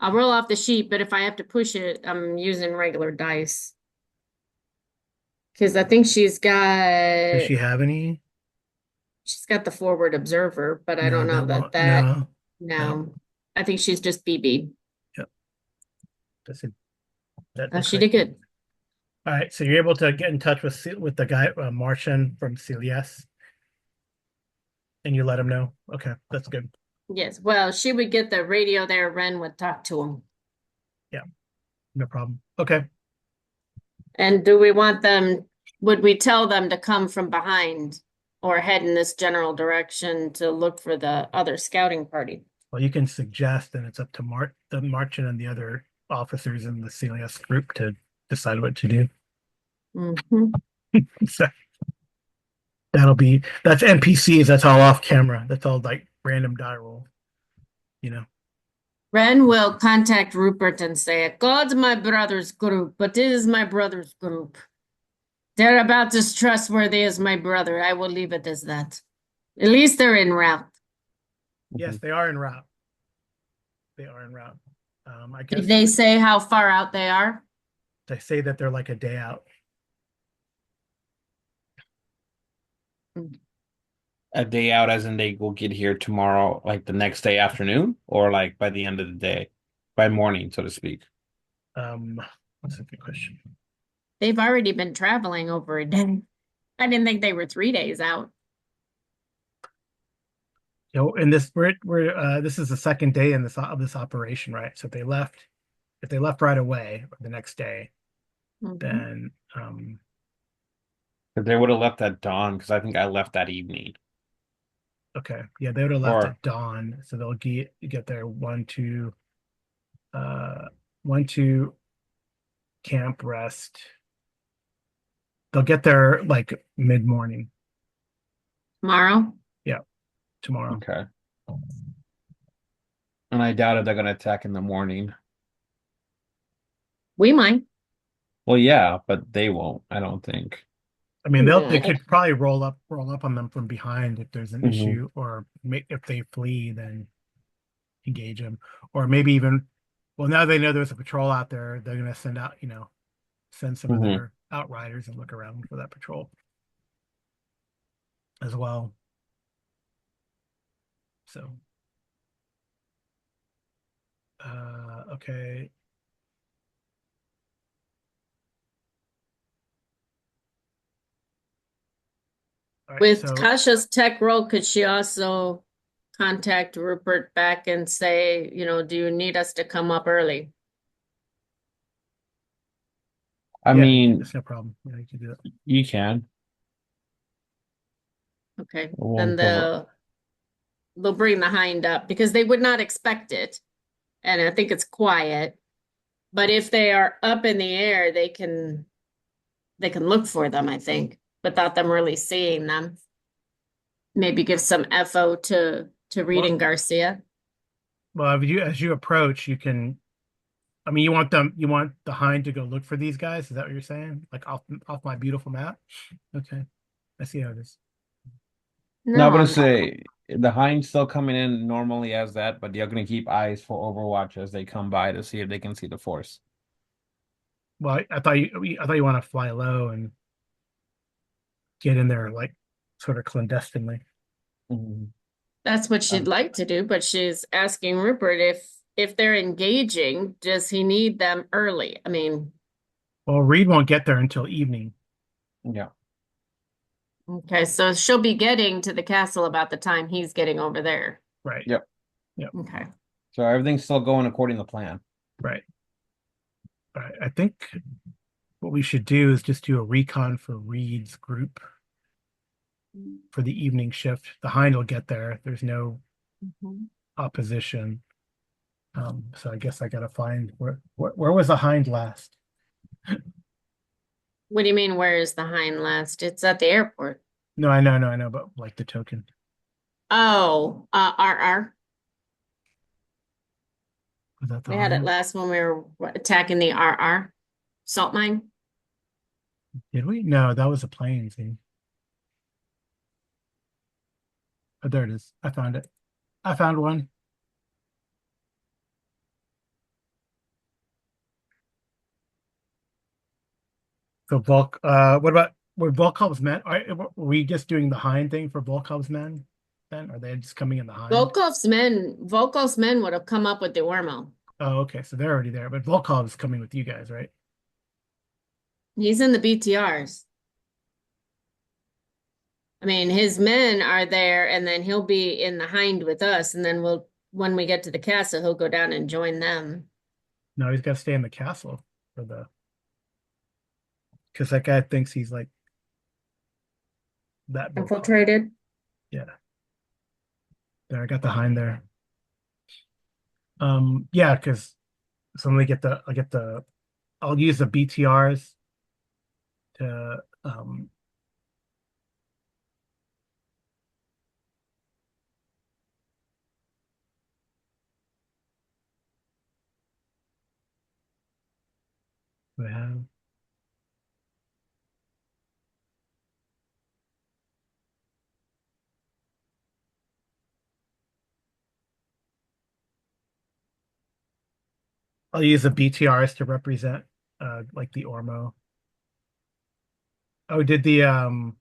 I'll roll off the sheet, but if I have to push it, I'm using regular dice. Because I think Does she have any? she's got the forward observer, but I No, don't know that that won't. that No. no. I think she's just BB. Yep. That Oh, looks she like did good. All right, so you're able to get in touch with the guy Martian from CLS, and you let him know. Okay, that's good. Yes. Well, she would get the radio there. Ren would talk to him. No problem. Okay. And do we want them, would we tell them to come from behind or head in this general direction to look for the other scouting party? Well, you can suggest, and it's up to the Martian and the other officers in the CLS group to decide what to do. Mhm. So, That's NPCs. That's all off camera. That's all like random die roll. You know. Ren will contact Rupert and say, God's my brother's group, but this is my brother's group. They're about as trustworthy as my brother. I will leave it as that. At least they're en route. Yes, they are en route. They are en route. I guess Did they say how far out they are? they say that they're like a day out. A day out, as in they will get here tomorrow, like the next day afternoon, or like by the end of the day, by morning, so to speak. That's a good question. They've already been traveling over a day. I didn't think they were 3 days out. You know, in this we're this is the second day in this operation, right? So if they left right away or the next day, Mhm. then But they would have left at dawn because I think I left that evening. okay, yeah, they would have left Or at dawn, so they'll get there 1, 2, 1, 2 camp rest. They'll get there like mid-morning. Tomorrow? Yeah, tomorrow. okay. And I doubt if they're gonna attack in the morning. We might. Well, yeah, but they won't, I don't think. I mean, they Yeah. could probably roll up on them from behind if there's an Mhm. issue, or if they flee, then engage them, or maybe even. Well, now they know there's a patrol out there. They're gonna send some of Mhm. their outriders and look around for that patrol as well. So, okay. All right, With so Kasha's tech role, could she also contact Rupert back and say, do you need us to come up early? I yeah, mean, it's no problem. Yeah, you can do that. you can. Okay, It then won't go. they'll bring the hind up because they would not expect it. And I think it's quiet. But if they are up in the air, they can look for them, I think, without them really seeing them. Maybe give some FO to Reed Well, and Garcia. well, as you approach, you can. I mean, you want the hind to go look for these guys? Is that what you're saying? Like off my beautiful map? Okay, I see how it is. No, I'm No, gonna say the hind's still coming in normally as that, but you're gonna keep eyes for Overwatch as they come by to see if they can see the force. Well, I thought you want to fly low and get in there like sort of clandestinely. Mhm. that's what she'd Um, like to do, but she's asking Rupert if they're engaging, does he need them early? I mean, Well, Reed won't get there until evening. yeah. okay, so she'll be getting to the castle about the time he's getting over there. Right. Yep. Yep. Okay. So everything's still going according to plan. Right. All right. I think what we should do is just do a recon for Reed's group for the evening shift. The hind will get there. There's no Mhm. opposition. So I guess I gotta find where was the hind last? What do you mean, where is the hind last? It's at the airport. No, I know, but like the token. Oh, RR. Was that the We had it hind? last when we were attacking the RR salt mine. Did we? No, that was a plane. See. Oh, there it is. I found it. I found one. So what about were Volkov's men? Were we just doing the hind thing for Volkov's men? Then are they just coming in the hind? Volkov's men would have come up with the Ormo. Oh, okay, so they're already there. But Volkov's coming with you guys, right? He's in the BTRs. I mean, his men are there, and then he'll be in the hind with us, and then when we get to the castle, he'll go down and join them. No, he's got to stay in the castle for because that guy thinks he's like that Volkov. Infiltrated. Yeah. There, I got the hind there. Yeah, because so let me I'll use the BTRs to Do I have? I'll use the BTRs to represent like the Ormo. Oh, did you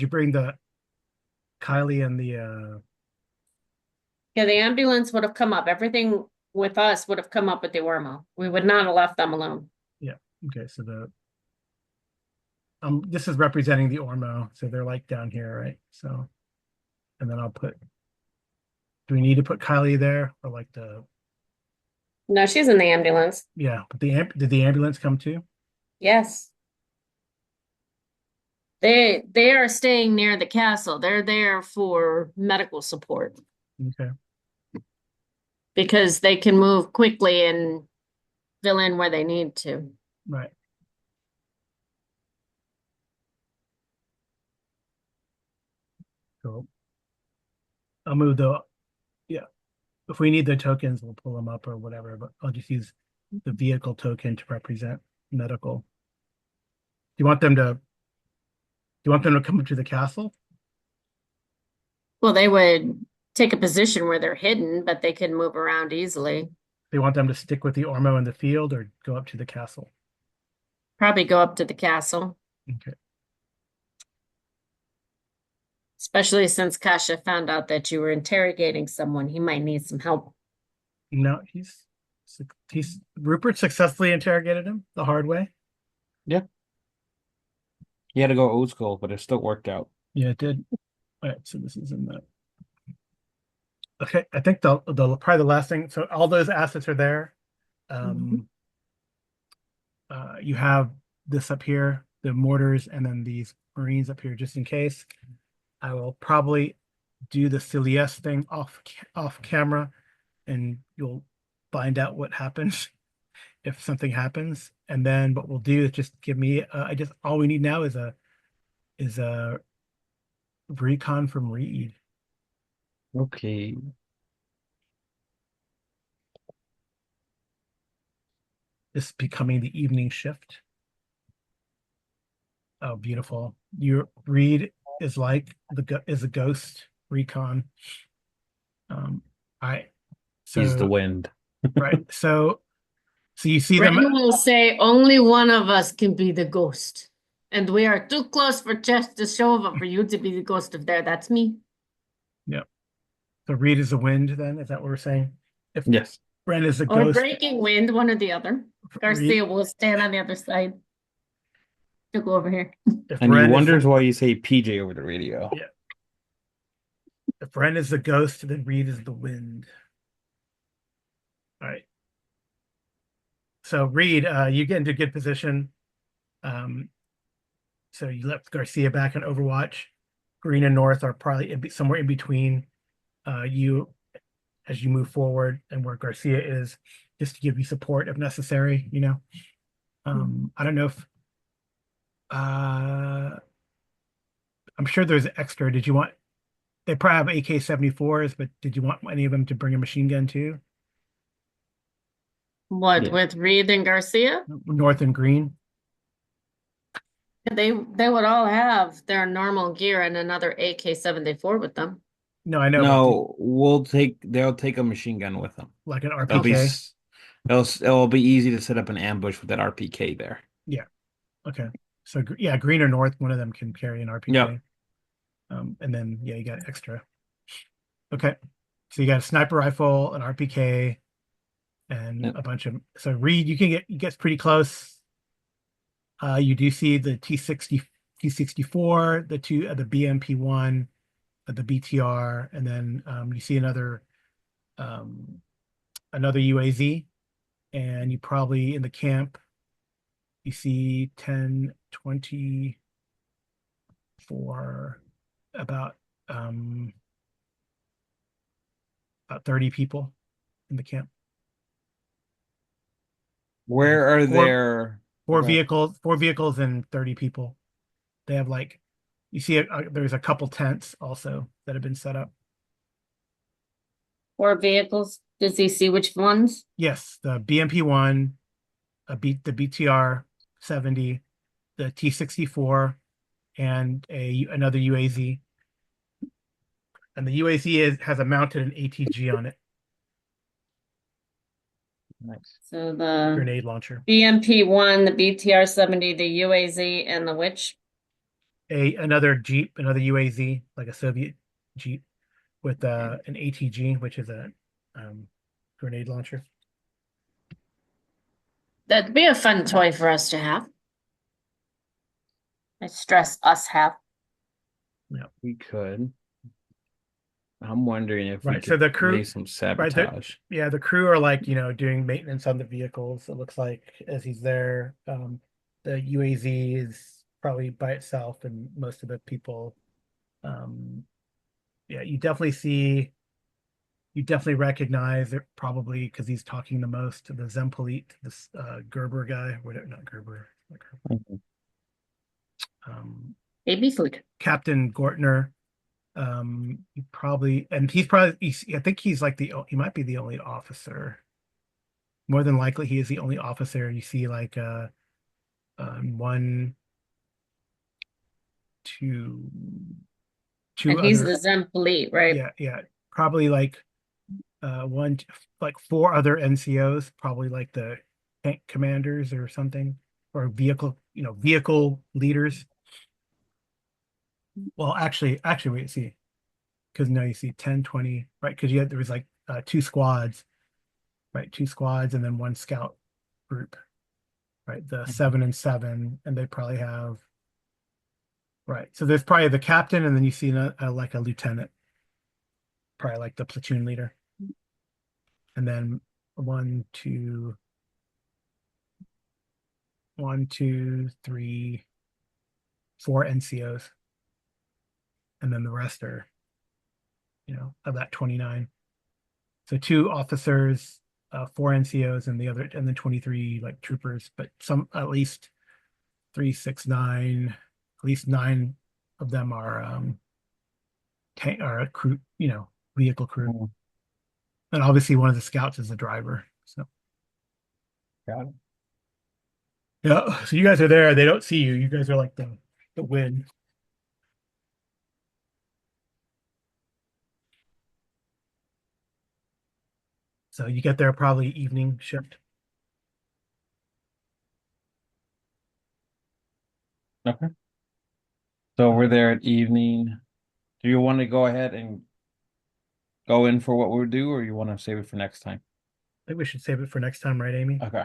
bring the Kylie and the Yeah, the ambulance would have come up. Everything with us would have come up with the Ormo. We would not have left them alone. yeah, okay, so the this is representing the Ormo, so they're like down here, right? So and then I'll put, do we need to put Kylie there or like the, No, she's in the ambulance. yeah, but did the ambulance come too? Yes. They are staying near the castle. They're there for medical support Okay, because they can move quickly and fill in where they need to. right. So I'll move the, yeah, if we need the tokens, we'll pull them up or whatever, but I'll just use the vehicle token to represent medical. Do you want them to, come up to the castle? Well, they would take a position where they're hidden, but they can move around easily. They want them to stick with the Ormo in the field or go up to the castle? Probably go up to the castle, Okay. especially since Kasha found out that you were interrogating someone. He might need some help. No, he's Rupert successfully interrogated him the hard way. He had to go old school, but it still worked out. Yeah, it did. All right, so this is in the. Okay, I think the probably the last thing. So all those assets are there. You have this up here, the mortars, and then these Marines up here, just in case. I will probably do the Cilius thing off camera, and you'll find out what happens if something happens. And then what we'll do is just give me. I just all we need now is a recon from Reed. Okay. This becoming the evening shift. Oh, beautiful. Your Reed is like is a ghost recon. I He's the so wind. right. So you see them. Ren will say only one of us can be the ghost. And we are too close for Chestashova for you to be the ghost of there. That's me. Yeah. So Reed is the wind. Then is that what we're saying? If Yes. Ren is a Or ghost, breaking wind, one or the other. Garcia will stand on the other side. She'll go over here. if And he Ren wonders why you say PJ over the radio. Yeah. If Ren is the ghost, then Reed is the wind. All right. So Reed, you get into good position. So you left Garcia back in Overwatch. Green and North are probably somewhere in between you as you move forward and where Garcia is, just to give you support if necessary, you know. I don't know if I'm sure there's extra. Did you want, they probably have AK-74s, but did you want any of them to bring a machine gun too? What, Yeah. with Reed and Garcia? North and Green? They would all have their normal gear and another AK-74 with them. No, I know. No, they'll take a machine gun with them. Like an It'll be RPK? it'll be easy to set up an ambush with that RPK there. Yeah. Okay. So yeah, Green or North, one of them can carry an RPK. Yep. And then yeah, you got extra. Okay. So you got a sniper rifle, an RPK, and Yep. a bunch of, so Reed, you get pretty close. You do see the T64, the BMP1, the BTR, and then you see another UAZ, and you probably in the camp you see 10, 20 for about 30 people in the camp. Where are Four- there Four vehicles and 30 people. They have like, you see there's a couple tents also that have been set up. Or vehicles. Does he see which ones? Yes, the BMP1, the BTR 70, the T-64, and another UAZ. And the UAZ has a mounted an ATG on it, Nice. So the grenade launcher. BMP-1, the BTR-70, the UAZ, and the which? Another Jeep, another UAZ, like a Soviet Jeep with an ATG, which is a grenade launcher. That'd be a fun toy for us to have. I stress us have. We could. I'm wondering if we Right, so could the crew- lay some sabotage. Yeah, the crew are like, doing maintenance on the vehicles. It looks like as he's there, the UAZ is probably by itself, and most of the people, yeah, you definitely recognize it probably because he's talking the most to the Zempolit, this Gerber guy, whatever, not Gerber, Mhm. Baby food. Captain Gortner. I think he's like he might be the only officer. More than likely, he is the only officer. You see, like, one, two, And he's other, the Zempolit, right? yeah, probably like, like four other NCOs, probably like the tank commanders or something, or vehicle leaders. Well, actually, wait, see, because now you see 10, 20, right? Because there was like two squads, right? Two squads and then one scout group, right? The 7 and 7, and they probably have, right? So there's probably the captain, and then you see like a lieutenant, probably like the platoon leader, and then one, two, 3, 4 NCOs, and then the rest are, of that 29. So 2 officers, 4 NCOs, and then 23 like troopers, but some at least 3, 6, 9, at least 9 of them are tank or a crew, vehicle crew. Mhm. And obviously one of the scouts is the driver. So Got it. yeah, so you guys are there. They don't see you. You guys are like the wind. So you get there probably evening shift. Okay. So we're there at evening. Do you want to go ahead and go in for what we'll do, or you want to save it for next time? I think we should save it for next time, right, Amy? Okay.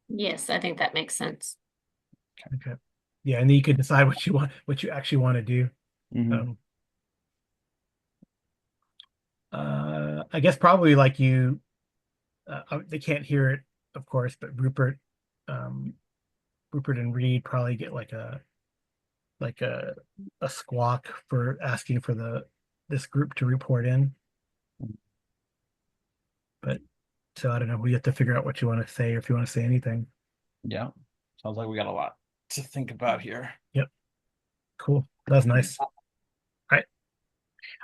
Yes, I think that makes sense. Okay. Yeah, and then you can decide what you actually want to do. Mhm. I guess probably like they can't hear it, of course, but Rupert and Reed probably get like a squawk for asking for this group to report in. But so I don't know. We have to figure out what you want to say, or if you want to say anything. Yeah. Sounds like we got a lot to think about here. Yep. Cool. That's nice. All right.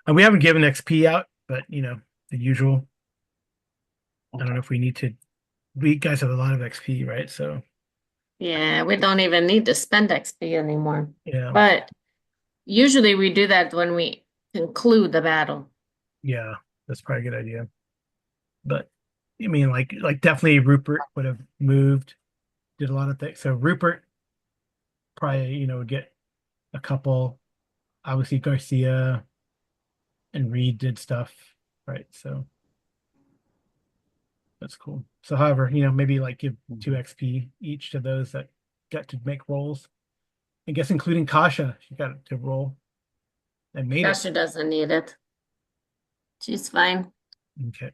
And we haven't given XP out, but the usual. I don't know if we need to. We guys have a lot of XP, right? So Yeah, we don't even need to spend XP anymore. yeah, But usually we do that when we conclude the battle. yeah, that's probably a good idea. But I mean, like definitely Rupert would have moved, did a lot of things. So Rupert probably would get a couple. Obviously Garcia and Reed did stuff, right? So that's cool. So however, maybe like give 2 XP each to those that got to make rolls. I guess including Kasha, she got to roll and made it. Dasha doesn't need it. She's fine. Okay.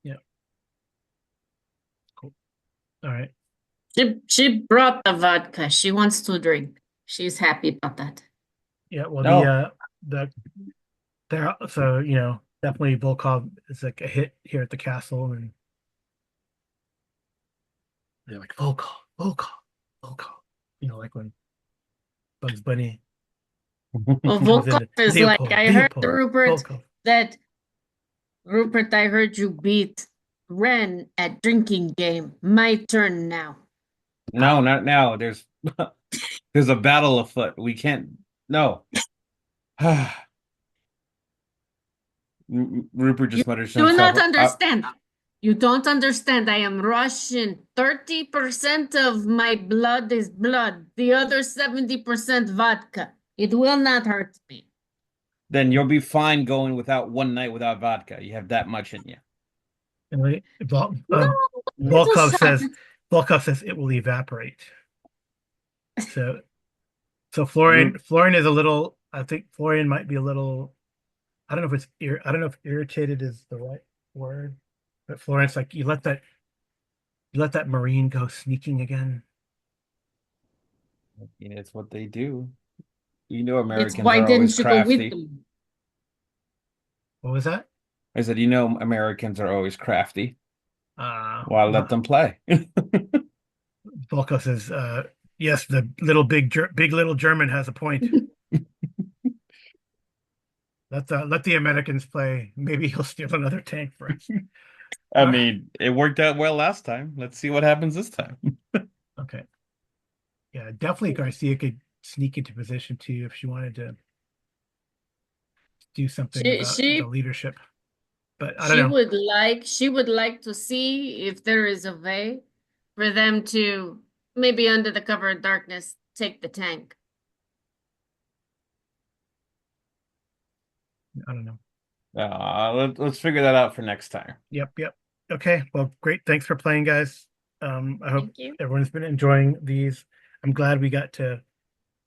Yeah. Cool. All right. She brought the vodka. She wants to drink. She's happy about that. Yeah. Well, No. so definitely Volkov is like a hit here at the castle, and they're like Volkov, Volkov, Volkov. Like when Bugs Bunny Well, goes Volkov into is like, I heard Leopold, Rupert Volkov. that Rupert, I heard you beat Ren at drinking game. My turn now. No, not now. There's a battle afoot. We can't. No. Rupert You just mutters to do not himself. understand. You don't understand. I am Russian. 30% of my blood is blood. The other 70% vodka. It will not hurt me. Then you'll be fine going without one night without vodka. You have that much in you. And No, little Volkov shot. says it will evaporate. So Florian is a little. I think Florian might be a little. I don't know if I don't know if irritated is the right word, but Florian's like, you let that Marine go sneaking again. It's what they do. You know, It's Americans why are always didn't you go with crafty. them? What was that? I said, you know, Americans are always crafty. Well, let Well, them play. Volkov says, yes, the big little German has a point. Let the Americans play. Maybe he'll steal another tank for us. I All right. mean, it worked out well last time. Let's see what happens this time. Okay. Yeah, definitely Garcia could sneak into position too if she wanted to do something She about the she leadership. But I don't know. she would like to see if there is a way for them to maybe under the cover of darkness take the tank. I don't know. Let's figure that out for next time. Yep. Okay. Well, great. Thanks for playing, guys. I hope Thank you. everyone's been enjoying these. I'm glad we got to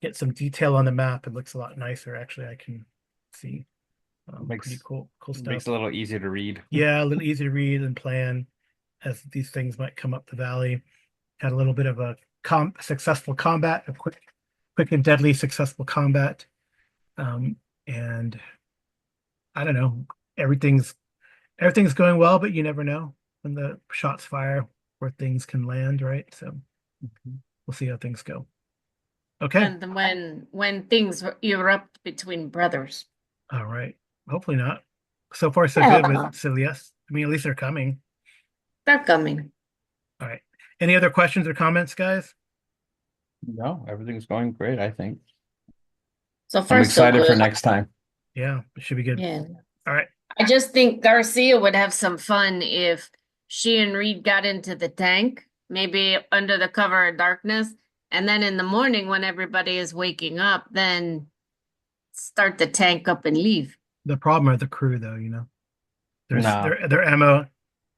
get some detail on the map. It looks a lot nicer. Actually, I can see pretty cool Makes stuff. it a little easier to read. Yeah, a little easier to read and plan as these things might come up the valley. Had a little bit of a successful combat, a quick and deadly successful combat. And I don't know, everything's going well, but you never know when the shots fire where things can land, right? So we'll see how things go. Okay. And when things erupt between brothers. All right. Hopefully not. So far, so Yeah. good with Cilius. I mean, at least they're coming. They're coming. All right. Any other questions or comments, guys? No, everything's going great, I think. So I'm far, so excited for good. next time. Yeah, it should be good. Yeah. All right. I just think Garcia would have some fun if she and Reed got into the tank, maybe under the cover of darkness, and then in the morning when everybody is waking up, then start the tank up and leave. The problem are the crew, though, you know. There's No. their MO.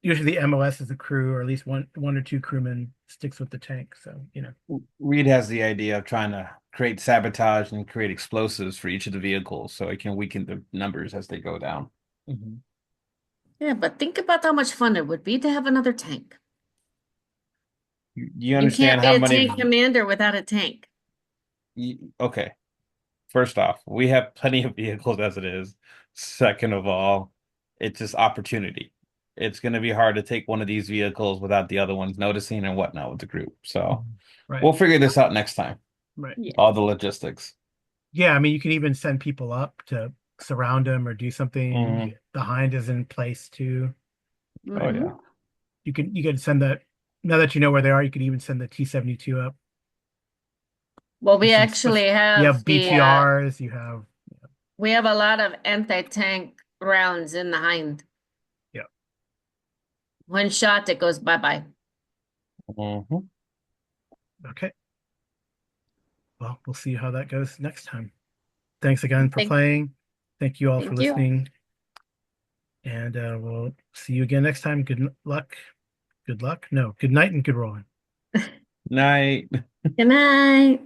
Usually the MOS is the crew, or at least one or two crewmen sticks with the tank. So, you know. Reed has the idea of trying to create sabotage and create explosives for each of the vehicles so it can weaken the numbers as they go down. Yeah, but think about how much fun it would be to have another tank. You You understand can't be how a many? tank commander without a tank. Okay. First off, we have plenty of vehicles as it is. Second of all, it's just opportunity. It's going to be hard to take one of these vehicles without the other ones noticing and whatnot with the group. So Right. we'll figure this out next time. Right. Yeah. All the logistics. Yeah, I mean, you can even send people up to surround them or do something. Mhm. The hind is in place too. Oh yeah. You can send that. Now that you know where they are, you could even send the T-72 up. Well, we With some actually you have have BTRs. You have we have a lot of anti-tank rounds in the hind. Yeah. One shot, it goes bye-bye. Mhm. okay. Well, we'll see how that goes next time. Thanks again for Thank- playing. Thank you all for Thank you. listening. And we'll see you again next time. Good luck. Good luck. No, good night and good rolling. Night. Good night.